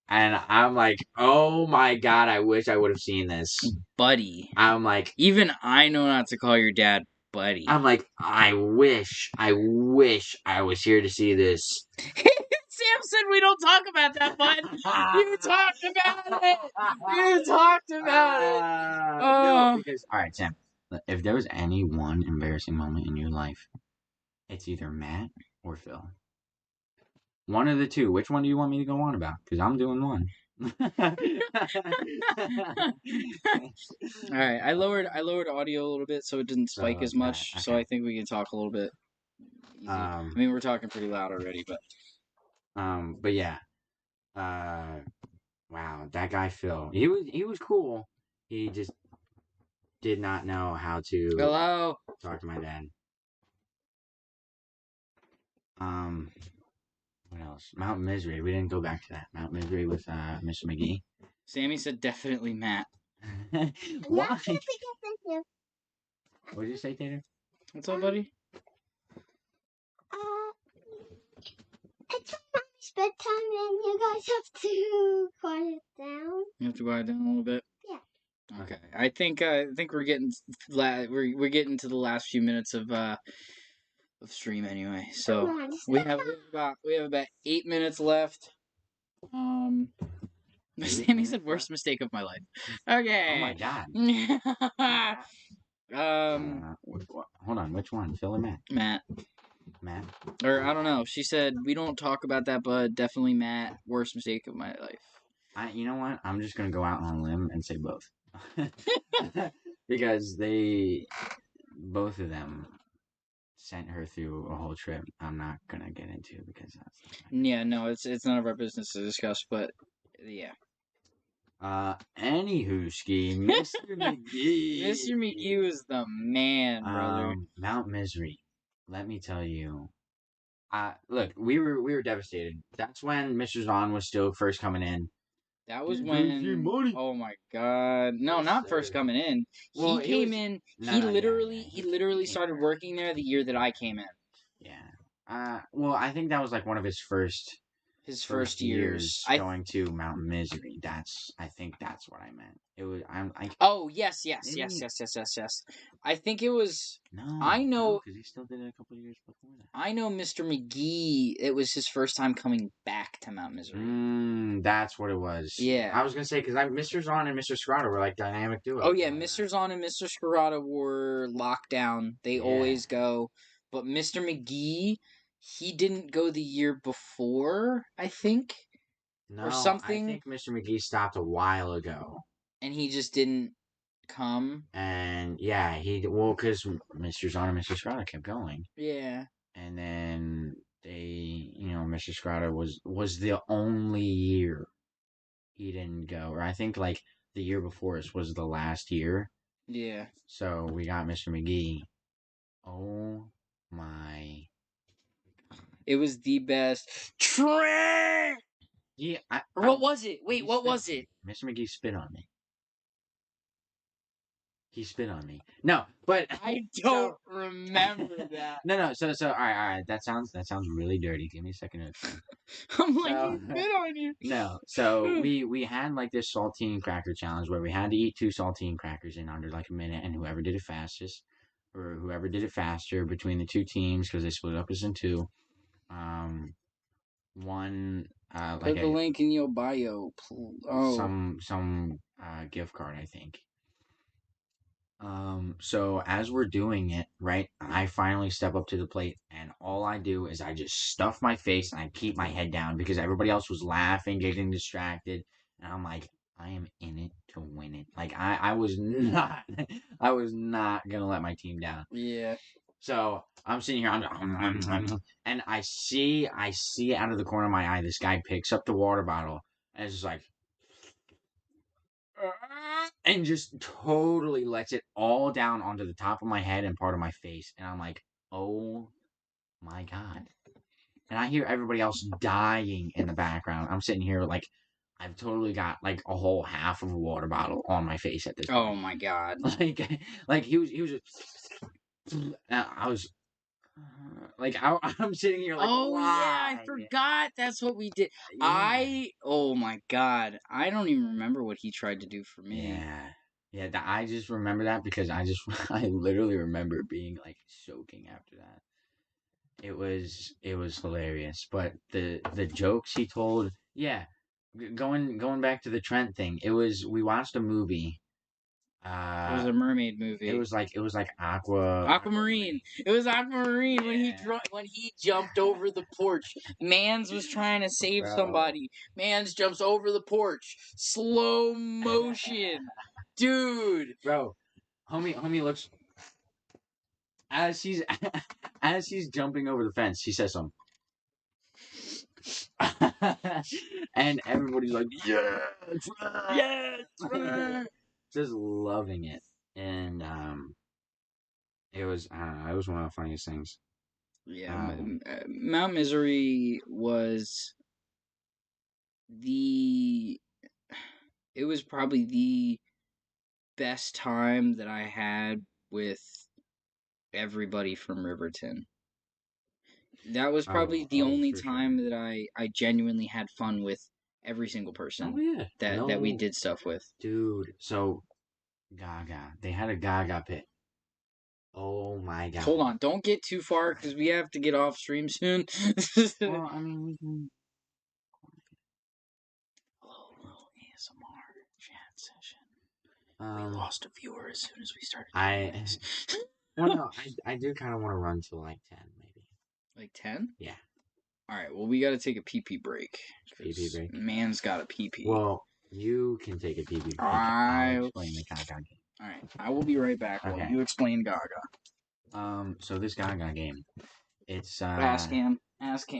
and I'm like, "Oh my God, I wish I would have seen this." Buddy. I'm like, Even I know not to call your dad buddy. I wish I was here to see this. Sam said we don't talk about that, bud. You talked about it. You talked about it. No, because all right, Sam. If there was any one embarrassing moment in your life, it's either Matt or Phil. One of the two. Which one do you want me to go on about? Because I'm doing one. All right, I lowered audio a little bit so it didn't spike as much. Okay. So I think we can talk a little bit easy. I mean, we're talking pretty loud already, but yeah. Wow, that guy Phil. He was cool. He just did not know how to hello. talk to my dad. What else? Mount Misery. We didn't go back to that. Mount Misery with Mr. McGee. Sammy said definitely Matt. Why? What did you say, Tater? What's up, buddy? It's mommy's bedtime, and you guys have to quiet down. You have to quiet down a little bit. Yeah. Okay. I think we're getting we're getting to the last few minutes of stream anyway. So we have about 8 minutes left. Sammy said worst mistake of my life. Okay. Oh my God. Hold on. Which one? Phil or Matt? Matt. Matt. Or I don't know. She said we don't talk about that, but definitely Matt. Worst mistake of my life. You know what? I'm just gonna go out on a limb and say both, because both of them sent her through a whole trip. I'm not gonna get into because that's. Yeah, no, it's none of our business to discuss, but yeah. Anywho, ski, Mr. McGee. Mr. McGee was the man, brother. Mount Misery. Let me tell you. Look, we were devastated. That's when Mr. Zahn was still first coming in. That was when. Oh my God! No, not first coming in. Well, he came in. He literally started working there the year that I came in. Yeah. Well, I think that was like one of his first years going to Mount Misery. I think that's what I meant. It was. Oh yes. I think it was. No. I know because he still did it a couple of years before that. I know Mr. McGee. It was his first time coming back to Mount Misery. That's what it was. Yeah. I was gonna say because Mr. Zahn and Mr. Scrata were like dynamic duo. Oh yeah, Mr. Zahn and Mr. Scrata were locked down. They always go, but Mr. McGee. He didn't go the year before, I think. No, or something. I think Mr. McGee stopped a while ago. And he just didn't come. And yeah, because Mr. Zahn and Mr. Scrata kept going. Yeah. And then Mr. Scrata was the only year he didn't go. Or I think like the year before us was the last year. Yeah. So we got Mr. McGee. Oh my. It was the best. Trent! Yeah. What was it? Wait, what was it? Mr. McGee spit on me. He spit on me. No, but I don't remember that. No. So all right. That sounds really dirty. Give me a second to explain. I'm like, he spit on you. No. So we had like this saltine cracker challenge where we had to eat 2 saltine crackers in under like a minute, and whoever did it fastest, or whoever did it faster between the 2 teams, because they split up as in 2, won Put the link in your bio. Oh, some gift card, I think. So as we're doing it, right, I finally step up to the plate, and all I do is I just stuff my face and I keep my head down because everybody else was laughing, getting distracted, and I'm like, I am in it to win it. Like I was not, I was not gonna let my team down. yeah. So I'm sitting here, and I see out of the corner of my eye, this guy picks up the water bottle and is just like, and just totally lets it all down onto the top of my head and part of my face. And I'm like, oh my God. And I hear everybody else dying in the background. I'm sitting here like, I've totally got like a whole half of a water bottle on my face at this point. Oh my God. Like he was just, I was, like, I'm sitting here like, oh why? yeah, I forgot. That's what we did. Yeah. Oh my God, I don't even remember what he tried to do for me. Yeah. I just remember that because I literally remember being like soaking after that. It was hilarious, but the jokes he told, yeah. Going back to the Trent thing, we watched a movie. It was a mermaid movie. It was like Aquamarine. It was Aquamarine Yeah. when he jumped over the porch. Mans was trying to save somebody. Mans jumps over the porch. Slow motion. Dude. Bro, homie looks as he's as he's jumping over the fence, he says something. And everybody's like, yes, just loving it. And it was, I don't know, it was one of the funniest things. Yeah, Mount Misery was it was probably the best time that I had with everybody from Riverton. That was probably the only time that I genuinely had fun with every single person that we did stuff with. Dude, so Gaga, they had a Gaga pit. Oh my God. Hold on, don't get too far because we have to get off stream soon. Well, I mean, we can. Hello, ASMR chat session. We lost a viewer as soon as we started. Well, no, I do kind of want to run to like 10, maybe. Like 10? Yeah. All right. Well, we got to take a pee break. Pee break. Man's got a pee. Well, you can take a pee break. I'll explain the Gaga game. All right. I will be right back while you explain Gaga. So this Gaga game, it's Ask him. It's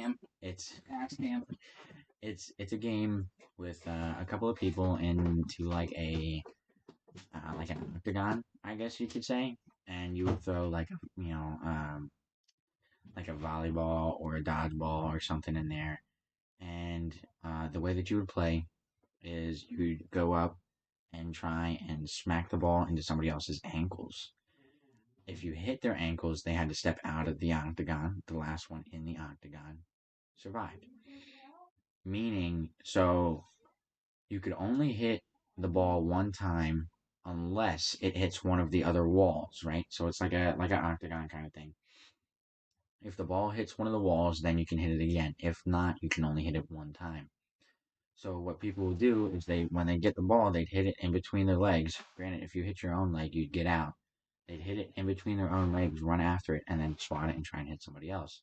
a game with a couple of people into like an octagon, I guess you could say, and you would throw like like a volleyball or a dodgeball or something in there, and the way that you would play is you'd go up and try and smack the ball into somebody else's ankles. If you hit their ankles, they had to step out of the octagon. The last one in the octagon survived. Meaning, so you could only hit the ball one time unless it hits one of the other walls, right? So it's like an octagon kind of thing. If the ball hits one of the walls, then you can hit it again. If not, you can only hit it one time. So what people will do is when they get the ball, they'd hit it in between their legs. Granted, if you hit your own leg, you'd get out. They'd hit it in between their own legs, run after it, and then swat it and try and hit somebody else.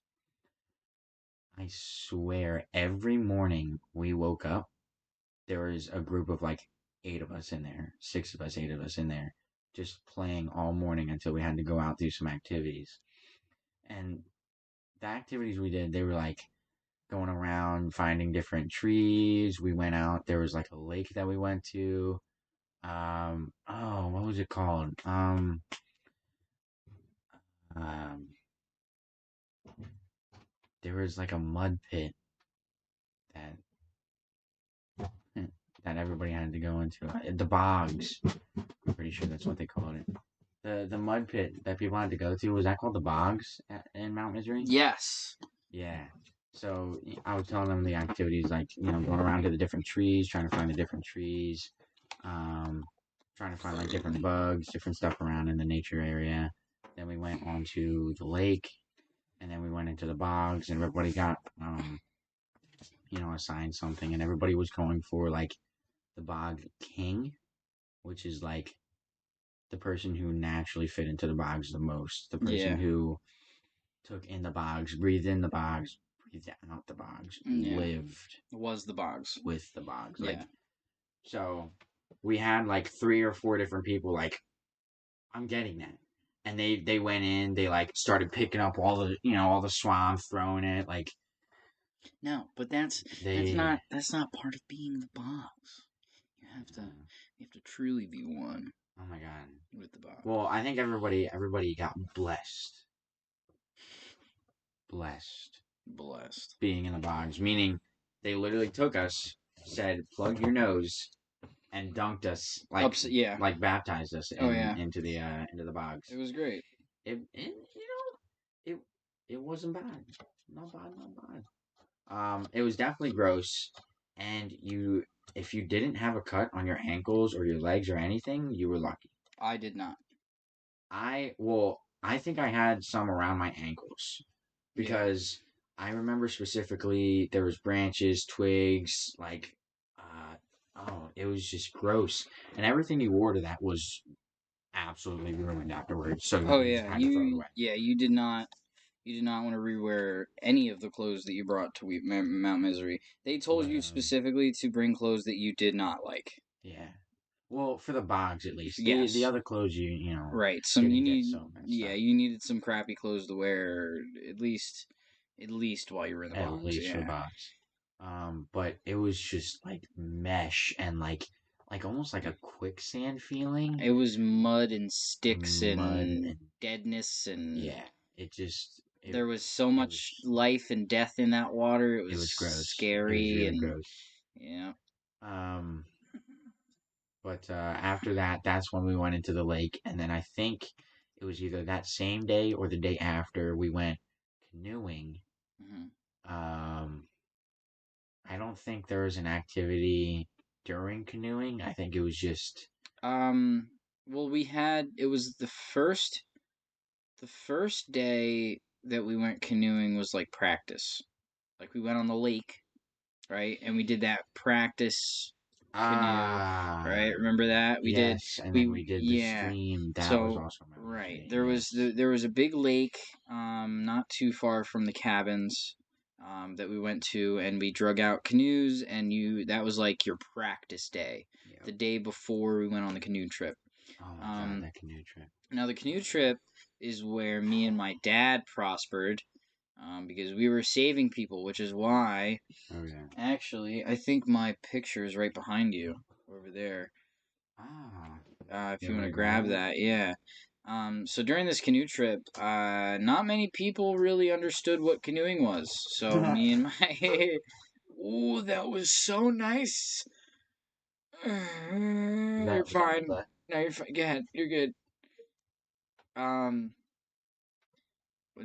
I swear, every morning we woke up, there was a group of like 8 of us in there, 6 of us, 8 of us in there, just playing all morning until we had to go out do some activities. And the activities we did, they were like going around finding different trees. We went out. There was like a lake that we went to. What was it called? There was like a mud pit that everybody had to go into. The bogs. I'm pretty sure that's what they called it. The mud pit that people had to go to, was that called the bogs in Mount Misery? Yes. Yeah. So I was telling them the activities, like, going around to the different trees, trying to find the different trees, trying to find like different bugs, different stuff around in the nature area. Then we went onto the lake, and then we went into the bogs, and everybody got assign something, and everybody was going for like the bog king, which is like the person who naturally fit into the bogs the most, the person who took in the bogs, breathed in the bogs, breathed out the bogs, lived was the bogs with the bogs. Yeah. Like, so we had like 3 or 4 different people like, I'm getting that. And they went in, they like started picking up all the swamp, throwing it like. No, but that's not part of being the bogs. You have to truly be one. Oh my god. With the bogs. Well, I think everybody got blessed. Being in the bogs, meaning they literally took us, said plug your nose, and dunked us like like baptized us into the bogs. It was great. It wasn't bad. Not bad. It was definitely gross, and if you didn't have a cut on your ankles or your legs or anything, you were lucky. I did not. I think I had some around my ankles because I remember specifically there was branches, twigs, like it was just gross, and everything you wore to that was absolutely ruined afterwards. So you just had to throw it away. You did not want to rewear any of the clothes that you brought to Mount Misery. They told you specifically to bring clothes that you did not like. Yeah. Well, for the bogs at least. Yes. The other clothes you know. Right. You needed some crappy clothes to wear at least while you were in the bogs. At least for the bogs. But it was just like mesh and like almost like a quicksand feeling. It was mud and sticks and deadness and there was so much life and death in that water. It was gross. Scary. It was really gross. Yeah. But after that, that's when we went into the lake, and then I think it was either that same day or the day after we went canoeing. Mm-hmm. I don't think there was an activity during canoeing. I think it was just. Well, it was the first day that we went canoeing was like practice. Like we went on the lake, right? And we did that practice canoe, right? Remember that? We did the stream. That was also right. There was a big lake, not too far from the cabins, that we went to, and we drug out canoes, and that was like your practice day, the day before we went on the canoe trip. Oh my god, that canoe trip! Now the canoe trip is where me and my dad prospered. Because we were saving people, which is why. Oh yeah. Actually, I think my picture is right behind you, over there. If you want to grab that, yeah. So during this canoe trip, not many people really understood what canoeing was. So me and my, ooh, that was so nice. You're fine. No, you're fine. Go ahead. You're good.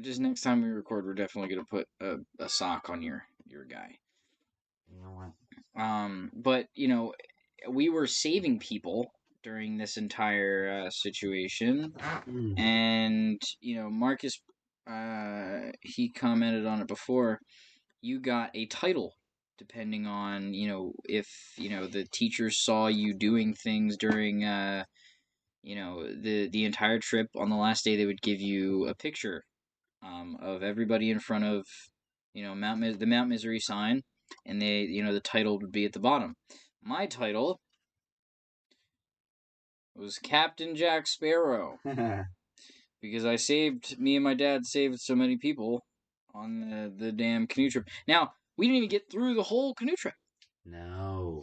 Just next time we record, we're definitely gonna put a sock on your guy. You know what? But we were saving people during this entire situation, and Marcus, he commented on it before. You got a title depending on if the teachers saw you doing things during the entire trip. On the last day, they would give you a picture of everybody in front of the Mount Misery sign, and the title would be at the bottom. My title was Captain Jack Sparrow because me and my dad saved so many people on the damn canoe trip. Now, we didn't even get through the whole canoe trip. No,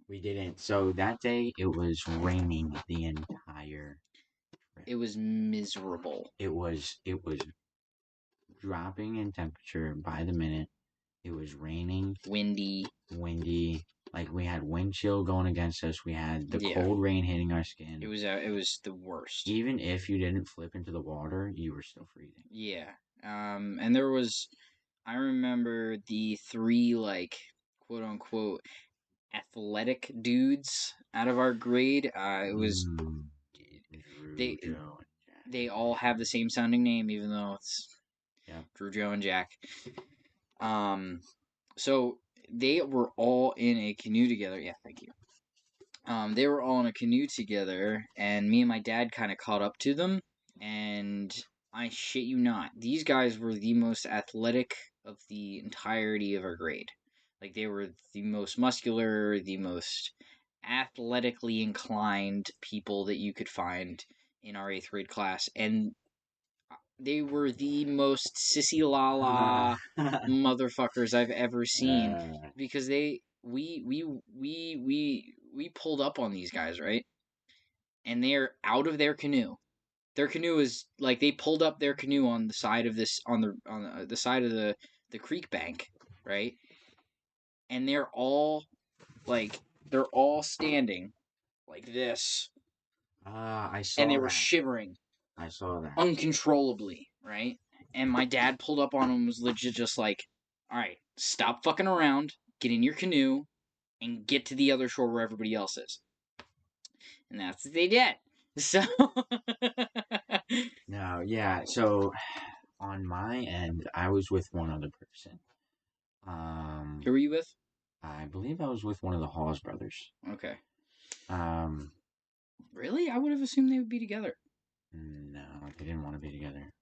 we didn't. So that day it was raining the entire trip. It was miserable. It was dropping in temperature by the minute. It was raining, windy. Like we had wind chill going against us. We had the cold rain hitting our skin. It was the worst. Even if you didn't flip into the water, you were still freezing. Yeah. And there was, I remember the 3 like quote unquote athletic dudes out of our grade. It was they all have the same sounding name, even though it's Drew, Joe, and Jack. So they were all in a canoe together. Yeah, thank you. They were all in a canoe together, and me and my dad kind of caught up to them. And I shit you not, these guys were the most athletic of the entirety of our grade. Like, they were the most muscular, the most athletically inclined people that you could find in our 8th grade class. And they were the most sissy la la motherfuckers I've ever seen, because we pulled up on these guys, right? And they're out of their canoe. Their canoe is like, they pulled up their canoe on the side of this on the side of the creek bank, right? And they're all standing like this, I saw and they were that. shivering I saw that. uncontrollably, right? And my dad pulled up on him and was legit just like, all right, stop fucking around, get in your canoe, and get to the other shore where everybody else is. And that's what they did. So No, yeah. So on my end, I was with one other person. who were you with? I believe I was with one of the Hawes brothers. Okay. Um, Really? I would have assumed they would be together. no, they didn't want to be together.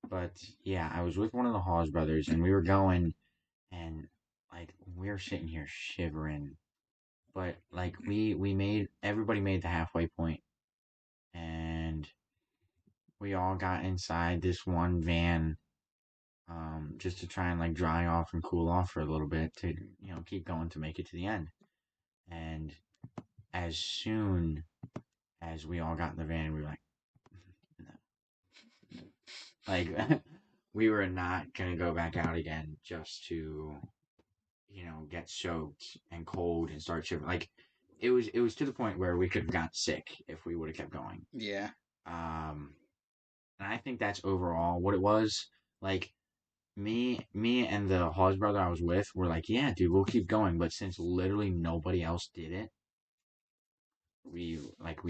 But yeah, I was with one of the Hawes brothers, and we were going, and like we were sitting here shivering, but like everybody made the halfway point, and we all got inside this one van, just to try and like dry off and cool off for a little bit to keep going to make it to the end. And as soon as we all got in the van, we were like, no. Like we were not gonna go back out again just to get soaked and cold and start shivering. Like it was to the point where we could have got sick if we would have kept going. Yeah. And I think that's overall what it was. Like me and the Hawes brother I was with were like, yeah, dude, we'll keep going. But since literally nobody else did it, we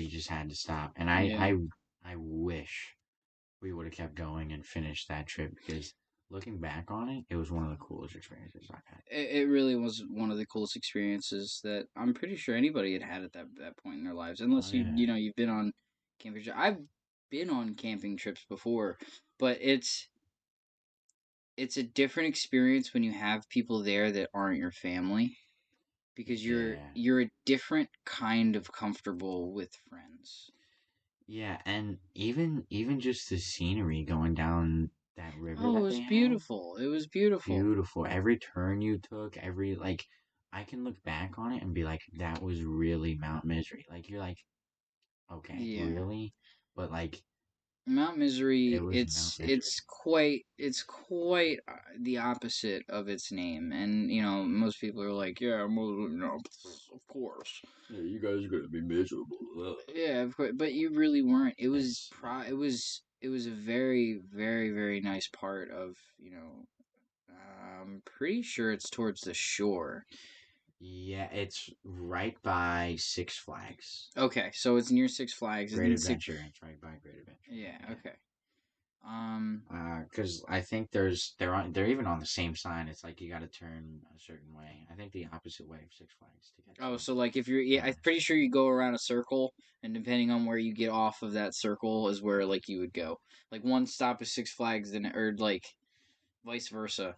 just had to stop. And I wish we would have kept going and finished that trip, because looking back on it, it was one of the coolest experiences I've had. It really was one of the coolest experiences that I'm pretty sure anybody had at that point in their lives, unless you've been on camping trips. I've been on camping trips before, but it's a different experience when you have people there that aren't your family, because you're a different kind of comfortable with friends. Yeah, and even just the scenery going down that river. Oh, that it was they had, beautiful. It was beautiful. beautiful. Every turn you took, I can look back on it and be like, that was really Mount Misery. Like you're like, okay, Yeah. really? But like Mount Misery, it was Mount Misery. it's quite the opposite of its name, and most people are like, yeah, well, of course, Yeah, you guys are gonna be miserable. yeah, of course, but you really weren't. It was it was a very, very, very nice part of I'm pretty sure it's towards the shore. Yeah, it's right by Six Flags. Okay, so it's near Six Flags. Great Adventure. It's right by Great Adventure. Yeah. Okay. Because I think they're even on the same sign. It's like you got to turn a certain way. I think the opposite way of Six Flags to get. Oh, so like if you're, I'm pretty sure you go around a circle, and depending on where you get off of that circle is where like you would go. Like one stop is Six Flags, then or like vice versa.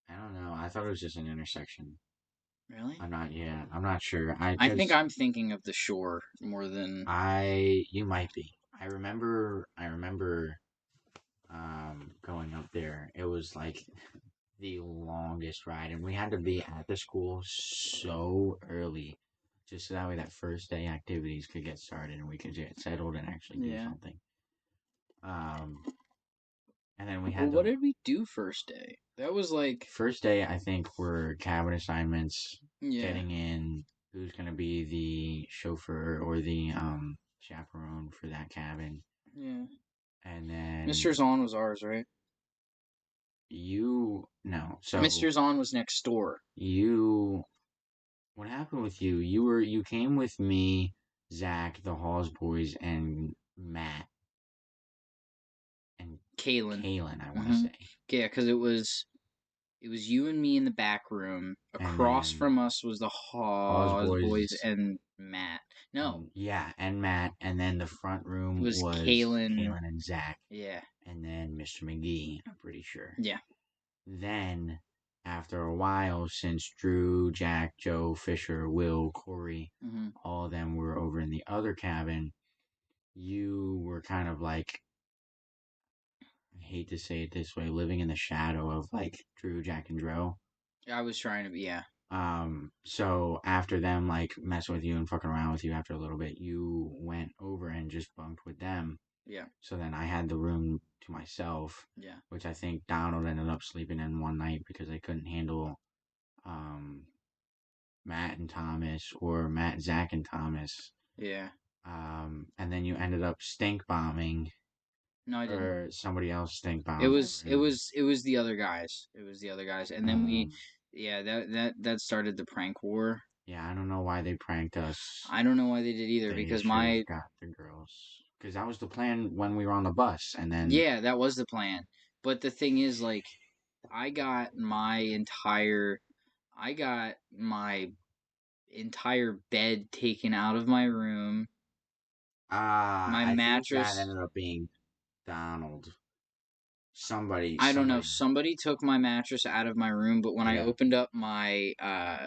I don't know. I thought it was just an intersection. Really? I'm not. Yeah, I'm not sure. I think I'm thinking of the shore more than You might be. I remember. Going up there, it was like the longest ride, and we had to be at the school so early, just so that way that first day activities could get started and we could get settled and actually do something. And then we had. Well, what did we do first day? That was like first day. I think were cabin assignments. Yeah. Getting in who's gonna be the chauffeur or the chaperone for that cabin. Yeah. And then Mr. Zahn was ours, right? No. So Mr. Zahn was next door. What happened with you? You came with me, Zach, the Halls boys, and Matt. And Kaylin, I want to say. Yeah, because it was It was you and me in the back room. And Across then from us was the Hawes boys and Matt. No, and Matt. And then the front room it was Kaylin Kaylin. and Zach. Yeah. And then Mr. McGee, I'm pretty sure. Yeah. Then, after a while, since Drew, Jack, Joe, Fisher, Will, Corey, all of them were over in the other cabin, you were kind of like, I hate to say it this way, living in the shadow of like Drew, Jack, and Dro. I was trying to be, yeah. So after them like messing with you and fucking around with you after a little bit, you went over and just bunked with them. Yeah. So then I had the room to myself. Yeah. Which I think Donald ended up sleeping in one night because they couldn't handle Matt and Thomas or Matt, Zach, and Thomas. Yeah. And then you ended up stink bombing. No, I didn't. Or somebody else stink bombed. It was the other guys. It was the other guys, and then that started the prank war. Yeah, I don't know why they pranked us. I don't know why they did either because my got the girls because that was the plan when we were on the bus, and then that was the plan. But the thing is, like, I got my entire bed taken out of my room. My mattress. Think that ended up being Donald. I don't know. Somebody took my mattress out of my room, but when I opened up my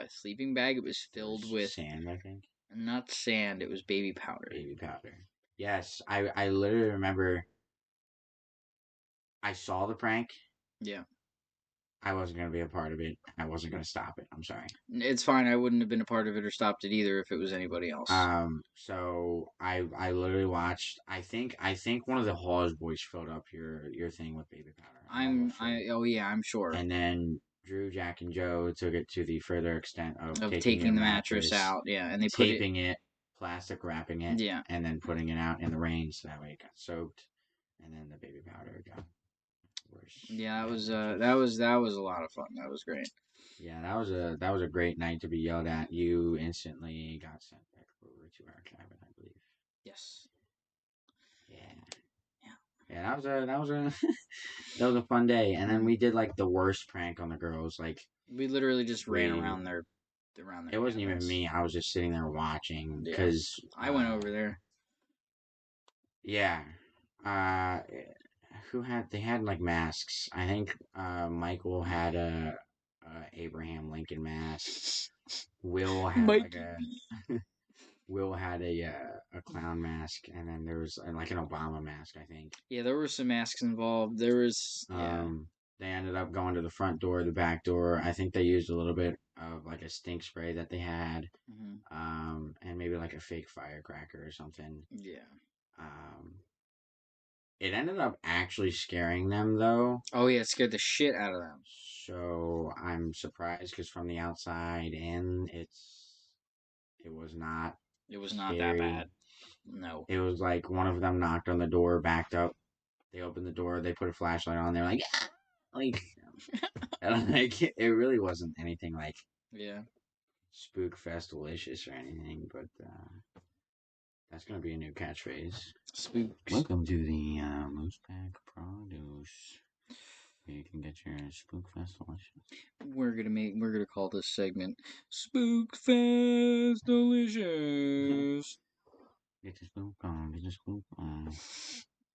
sleeping bag, it was filled with sand. I think not sand. It was baby powder. Baby powder. Yes, I literally remember. I saw the prank. Yeah. I wasn't going to be a part of it. I wasn't going to stop it. I'm sorry. It's fine. I wouldn't have been a part of it or stopped it either if it was anybody else. So I literally watched. I think one of the Hawes boys filled up your thing with baby powder. I'm sure. And then Drew, Jack, and Joe took it to the further extent of taking the mattress out. Yeah, and they taping it, plastic wrapping it. Yeah, and then putting it out in the rain so that way it got soaked, and then the baby powder got. Yeah, that was a lot of fun. That was great. Yeah, that was a great night to be yelled at. You instantly got sent back over to our cabin, I believe. Yes. Yeah, that was a that was a fun day. And then we did like the worst prank on the girls. Like we literally just ran around their. It wasn't even me. I was just sitting there watching because I went over there. Yeah. They had like masks. I think Michael had a Abraham Lincoln mask. Will had Will had a clown mask, and then there was like an Obama mask, I think. Yeah, there were some masks involved. There was they ended up going to the front door, the back door. I think they used a little bit of like a stink spray that they had, and maybe like a fake firecracker or something. Yeah. It ended up actually scaring them, though. Oh, yeah, it scared the shit out of them. So I'm surprised because from the outside in, it was not. It was not that bad. No. It was like one of them knocked on the door, backed up. They opened the door. They put a flashlight on. They're like, yeah! Like it really wasn't anything like spook festalicious or anything, but that's gonna be a new catchphrase. Spooks. Welcome to the MoosePack Produce. You can get your Spook Festalicious. We're gonna call this segment Spook Festalicious. Get your spook on, get your spook on.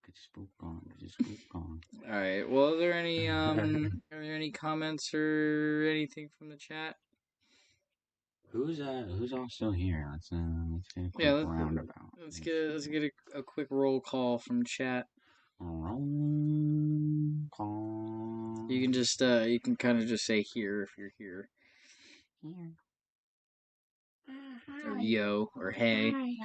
Get your spook on, get your spook on. Alright, well are there any comments or anything from the chat? Who's all still here? Let's get a quick roundabout. Let's get a quick roll call from chat. Roll call. You can just you can kind of just say here if you're here. Here. Or yo or hey. Hi,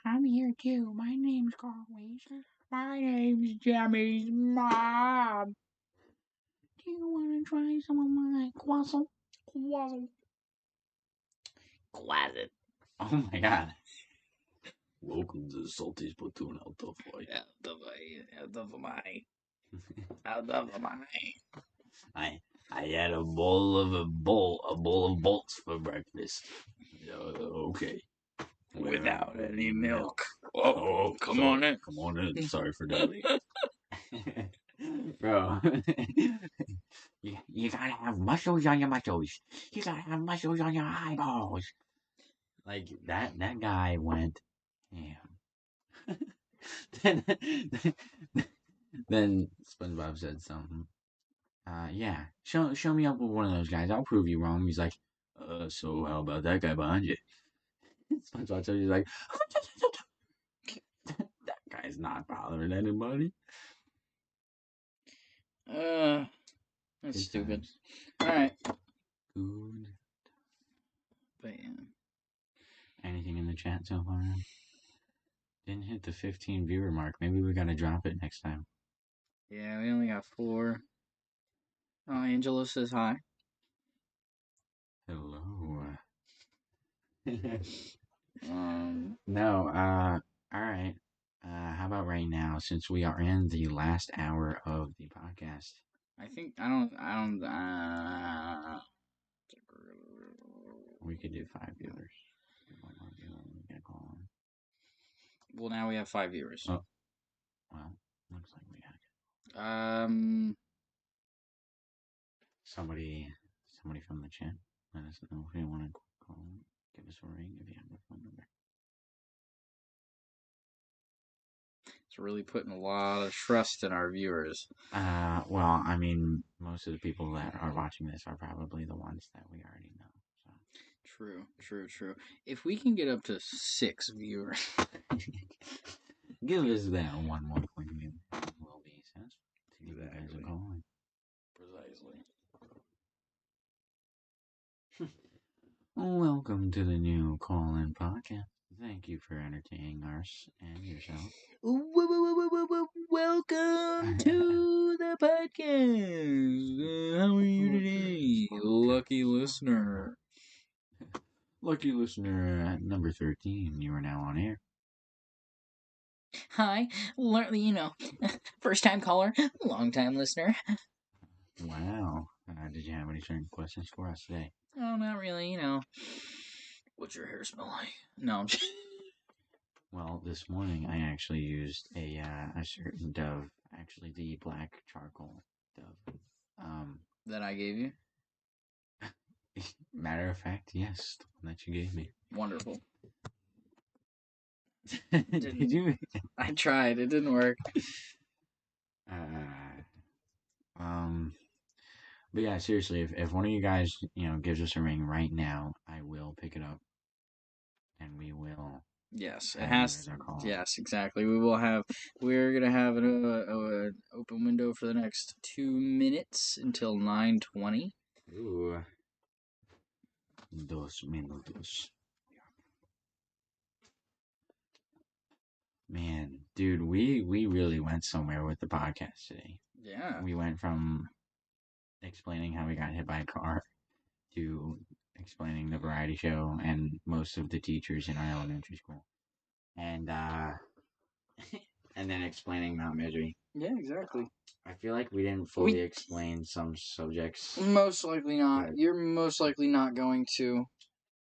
I'm here too. My name's Carl Weezer. My name's Jimmy's mom. Do you want to try some of my quazzle? Quazzle. Oh my god. Welcome to Salty's Platoon Out of my. I had a bowl of bolts for breakfast. Okay. Without any milk. Oh, come on in. Come on in. Sorry for doubting. Bro. You gotta have muscles on your muscles. You gotta have muscles on your eyeballs. Like that guy went ham. then, then SpongeBob said something. Yeah, show me up with one of those guys. I'll prove you wrong. He's like, so how about that guy behind you? SpongeBob said, he's like, that guy's not bothering anybody. That's Good stupid. times. All right. Good. But yeah. Anything in the chat so far? Didn't hit the 15 viewer mark. Maybe we gotta drop it next time. Yeah, we only got 4. Oh, Angela says hi. Hello. Um, No, alright. How about right now, since we are in the last hour of the podcast? I think I don't. We could do 5 viewers. One more viewer, we gotta call on. Well, now we have 5 viewers. Oh. Well, looks like we got somebody from the chat. Let us know if you want to call. Give us a ring if you have the phone number. It's really putting a lot of trust in our viewers. Well, I mean, most of the people that are watching this are probably the ones that we already know. So. True. If we can get up to 6 viewers, Give us that one more quick view. Will be sense to give you guys a call. precisely. Welcome to the new call-in podcast. Thank you for entertaining us and yourself. Welcome to the podcast. How are you today, lucky listener? Lucky listener at number 13, you are now on air. Hi, first time caller, long time listener. Wow. Did you have any certain questions for us today? Oh, not really, What's your hair smell like? No, I'm just... Well, this morning I actually used a certain Dove, actually the black charcoal Dove. That I gave you? Matter of fact, yes, the one that you gave me. Wonderful. Did you? I tried. It didn't work. But yeah, seriously, if one of you guys, gives us a ring right now, I will pick it up, and we will. Yes, it have has. you as our call. Yes, exactly. We're gonna have an open window for the next 2 minutes until 9:20. Ooh. 2 minutos. Man, dude, we really went somewhere with the podcast today. Yeah. We went from explaining how we got hit by a car to explaining the variety show and most of the teachers in our elementary school. And and then explaining Mount Misery. Yeah, exactly. I feel like we didn't fully explain some subjects. Most likely not. You're most likely not going to.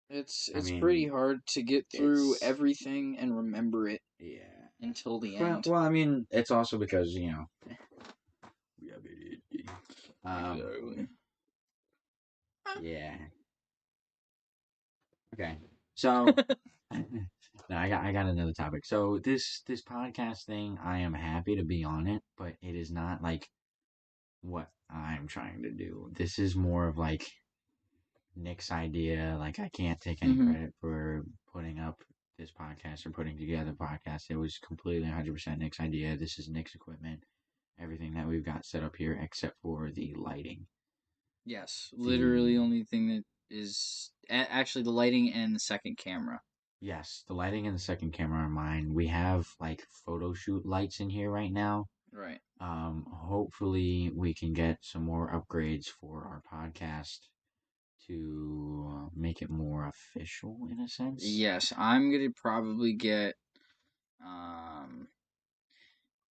It's pretty hard to get through everything and remember it. Yeah. Until the end. Well, I mean, it's also because, we have ADHD. Exactly. Yeah. Okay. So no, I got another topic. So this podcast thing, I am happy to be on it, but it is not like what I'm trying to do. This is more of like Nick's idea. Like I can't take any credit for putting up this podcast or putting together the podcast. It was completely 100% Nick's idea. This is Nick's equipment. Everything that we've got set up here except for the lighting. Yes, literally only thing that is actually the lighting and the second camera. Yes, the lighting and the second camera are mine. We have like photo shoot lights in here right now. Right. Hopefully we can get some more upgrades for our podcast to make it more official in a sense. Yes, I'm gonna probably get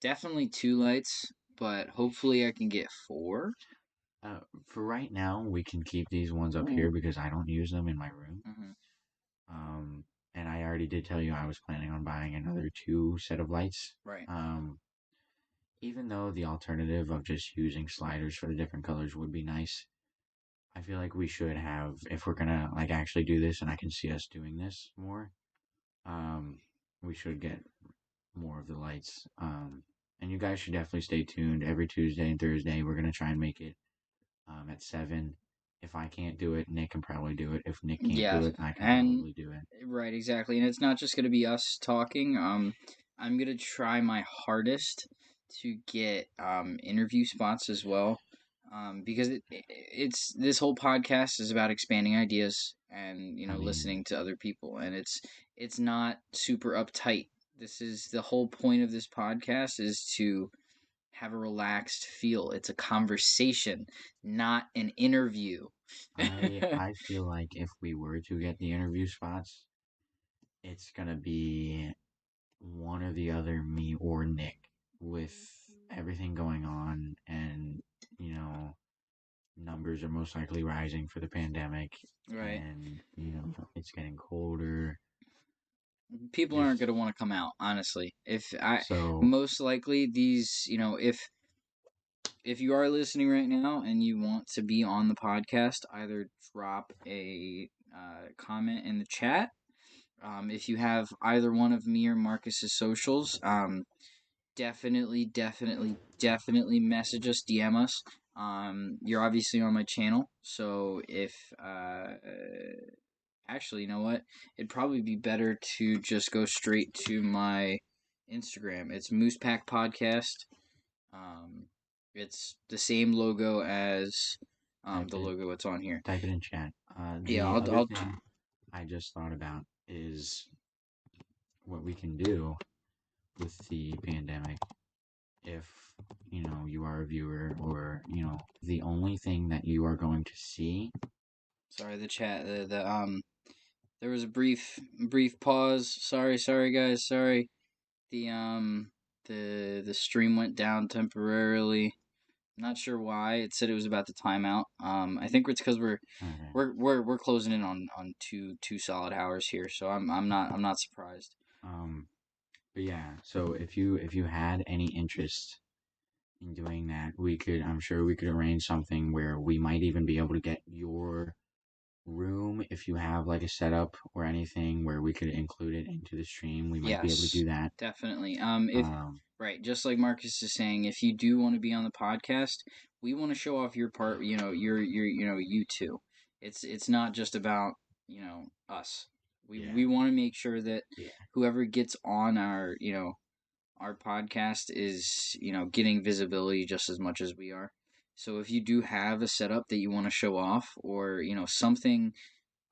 definitely 2 lights, but hopefully I can get 4. For right now, we can keep these ones up here because I don't use them in my room. And I already did tell you I was planning on buying another 2 set of lights. Right. even though the alternative of just using sliders for the different colors would be nice, I feel like we should have, if we're gonna like actually do this, and I can see us doing this more, um, we should get more of the lights. And you guys should definitely stay tuned. Every Tuesday and Thursday, we're gonna try and make it at 7. If I can't do it, Nick can probably do it. If Nick can't Yeah, do it, I can and probably do it. right, exactly. And it's not just going to be us talking. I'm going to try my hardest to get interview spots as well. Because it's this whole podcast is about expanding ideas and I mean, listening to other people, and it's not super uptight. This is the whole point of this podcast is to have a relaxed feel. It's a conversation, not an interview. I feel like if we were to get the interview spots, it's gonna be one or the other, me or Nick, with everything going on, and numbers are most likely rising for the pandemic, Right. and it's getting colder. People If aren't going to want to come out, honestly. If I so, Most likely these, if you are listening right now and you want to be on the podcast, either drop a comment in the chat. If you have either one of me or Marcus's socials, definitely message us, DM us. You're obviously on my channel, so if actually, you know what? It'd probably be better to just go straight to my Instagram. It's MoosePackPodcast. Um, it's the same logo as type the it logo that's on here. type it in chat. Yeah, The other I'll thing I just thought about is what we can do with the pandemic. If you are a viewer, or the only thing that you are going to see. sorry, the chat. There was a brief pause. Sorry, guys. Sorry. The stream went down temporarily. Not sure why. It said it was about the timeout. I think it's because Okay. we're closing in on two solid hours here, so I'm not surprised. But yeah, so if you had any interest in doing that, I'm sure we could arrange something where we might even be able to get your room, if you have like a setup or anything where we could include it into the stream. We might be able to Yes, do that. definitely. If Um, Right, just like Marcus is saying, if you do want to be on the podcast, we want to show off your part. You too. It's not just about us. We yeah, want to make sure that yeah, whoever gets on our podcast is getting visibility just as much as we are. So if you do have a setup that you want to show off, or something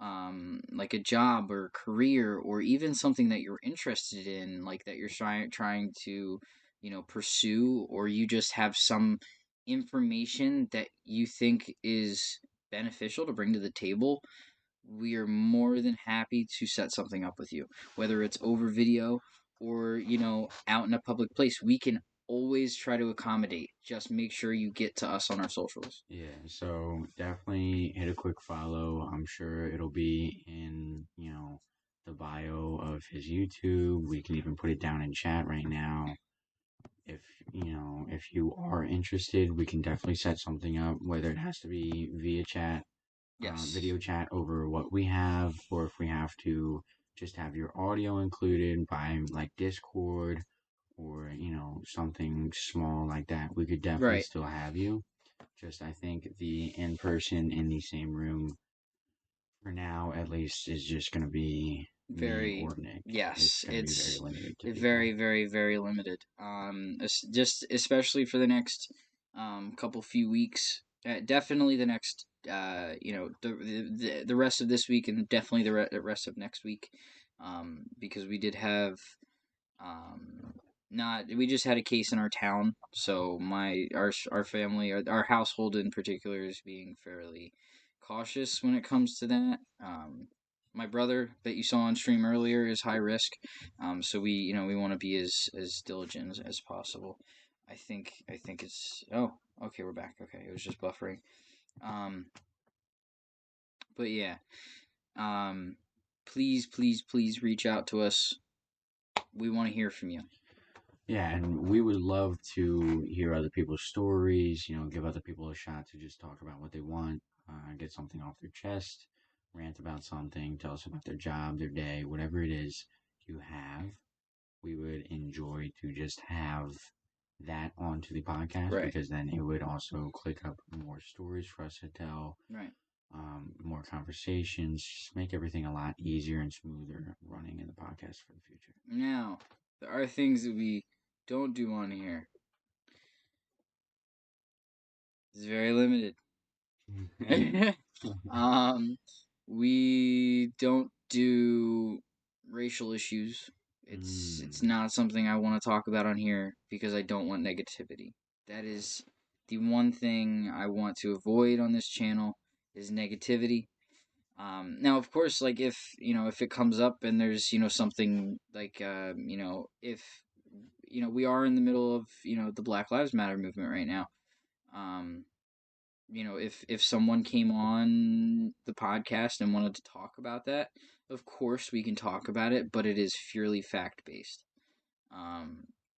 like a job or career, or even something that you're interested in, like that you're trying to pursue, or you just have some information that you think is beneficial to bring to the table, we are more than happy to set something up with you, whether it's over video or out in a public place. We can always try to accommodate. Just make sure you get to us on our socials. yeah. So definitely hit a quick follow. I'm sure it'll be in the bio of his YouTube. We can even put it down in chat right now. If you are interested, we can definitely set something up, whether it has to be via chat, Yes. video chat over what we have, or if we have to just have your audio included by like Discord, or something small like that, we could definitely Right. still have you. Just I think the in person in the same room for now at least is just gonna be me Very, or Nick. It's yes, gonna be very limited to very, people. very, very limited. Just especially for the next couple few weeks. Definitely the next the rest of this week, and definitely the rest of next week. Because we did have um not we just had a case in our town, so our family, our household in particular, is being fairly cautious when it comes to that. My brother that you saw on stream earlier is high risk, so we want to be as diligent as possible. I think it's oh, okay, we're back. Okay, it was just buffering. Um, but yeah, um, please reach out to us. We want to hear from you. Yeah, and we would love to hear other people's stories, give other people a shot to just talk about what they want, get something off their chest, rant about something, tell us about their job, their day, whatever it is you have. We would enjoy to just have that onto the podcast Right. because then it would also click up more stories for us to tell, Right. more conversations, just make everything a lot easier and smoother running in the podcast for the future. Now, there are things that we don't do on here. It's very limited. We don't do racial issues. It's not something I want to talk about on here because I don't want negativity. That is the one thing I want to avoid on this channel is negativity. Now, of course, like if it comes up and there's something like if we are in the middle of the Black Lives Matter movement right now. If someone came on the podcast and wanted to talk about that, of course we can talk about it, but it is purely fact based.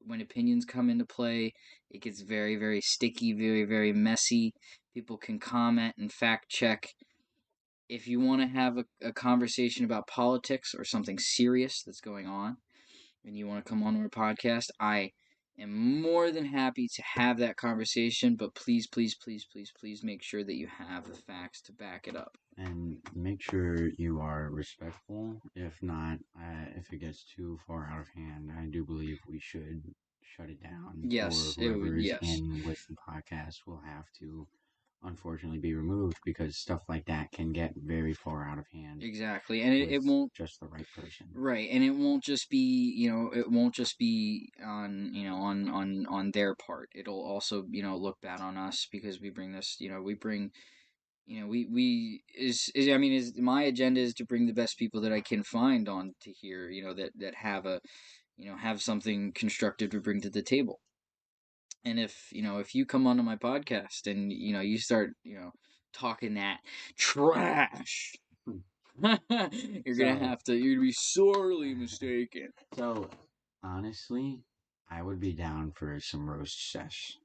When opinions come into play, it gets very, very sticky, very, very messy. People can comment and fact check. If you want to have a conversation about politics or something serious that's going on, and you want to come on our podcast, I am more than happy to have that conversation, but please, please, please, please, please make sure that you have the facts to back it up. And make sure you are respectful. If not, if it gets too far out of hand, I do believe we should shut it down. Yes, or whoever is yes. in with the podcast will have to unfortunately be removed because stuff like that can get very far out of hand. Exactly, and it with won't just the right person. Right, and it won't just be it won't just be on on their part. It'll also look bad on us because we bring this we bring we is I mean is my agenda is to bring the best people that I can find on to here that have a have something constructive to bring to the table. And if you come onto my podcast and you start talking that trash, you're gonna be sorely mistaken. So honestly, I would be down for some roast sesh.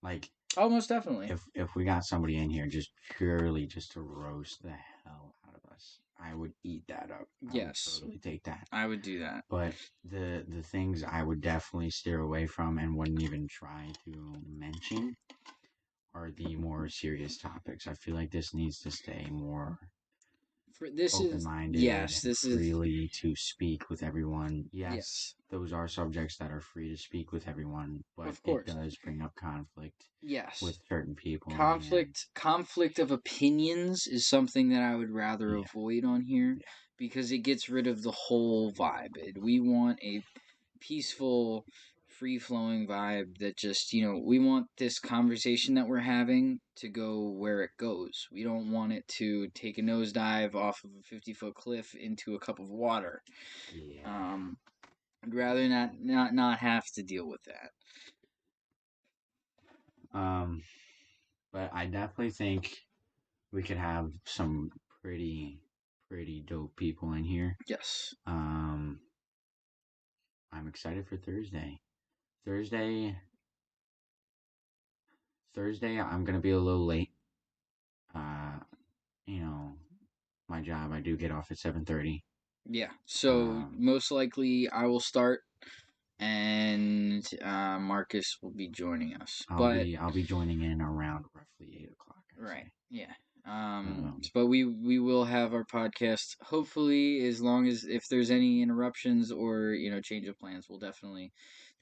Like, almost definitely. If we got somebody in here just purely just to roast the hell out of us, I would eat that up. Yes, I would totally take that. I would do that. But the things I would definitely steer away from and wouldn't even try to mention are the more serious topics. I feel like this needs to stay more open-minded. Yes, this is freely to speak with everyone. Yes, those are subjects that are free to speak with everyone, but of course it does bring up conflict. Yes, with certain people. Conflict of opinions is something that I would rather avoid on here because it gets rid of the whole vibe. We want a peaceful, free-flowing vibe that just, we want this conversation that we're having to go where it goes. We don't want it to take a nosedive off of a 50-foot cliff into a cup of water. Yeah. I'd rather not have to deal with that. But I definitely think we could have some pretty dope people in here. Yes. I'm excited for Thursday. Thursday, I'm gonna be a little late. My job, I do get off at 7:30. Yeah. So most likely, I will start, and Marcus will be joining us. I'll be joining in around roughly 8:00. Right. Yeah. But we will have our podcast. Hopefully, as long as if there's any interruptions or change of plans, we'll definitely.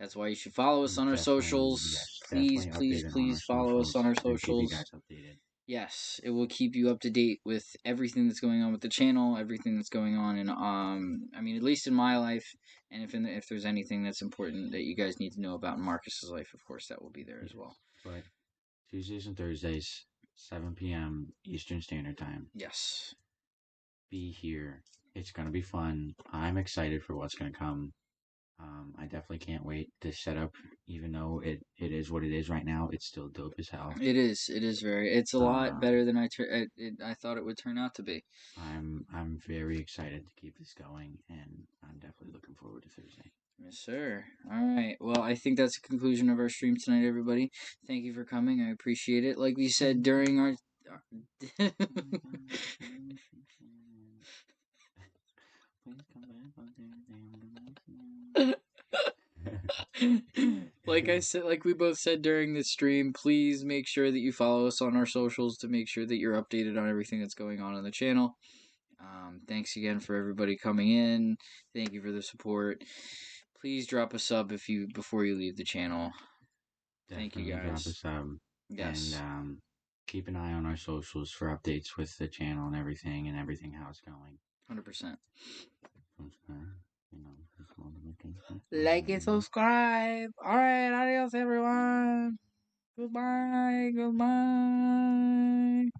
That's why you should follow us on our socials. Yes, please follow us on our socials. Keep you guys updated. Yes, it will keep you up to date with everything that's going on with the channel, everything that's going on in I mean, at least in my life, and if there's anything that's important that you guys need to know about in Marcus's life, of course, that will be there as well. But Tuesdays and Thursdays, 7 p.m. Eastern Standard Time. Yes. Be here. It's gonna be fun. I'm excited for what's gonna come. I definitely can't wait. This setup, even though it is what it is right now, it's still dope as hell. It is. It is very. It's a lot better than I thought it would turn out to be. I'm very excited to keep this going, and I'm definitely looking forward to Thursday. Yes, sir. All right. Well, I think that's the conclusion of our stream tonight, everybody. Thank you for coming. I appreciate it. Like we said during our. Like I said, like we both said during the stream, please make sure that you follow us on our socials to make sure that you're updated on everything that's going on the channel. Thanks again for everybody coming in. Thank you for the support. Please drop a sub before you leave the channel. Thank you, Definitely drop a guys. sub. Yes. And keep an eye on our socials for updates with the channel and everything how it's going. 100%. Like and subscribe. All right, adios, everyone. Goodbye. Goodbye.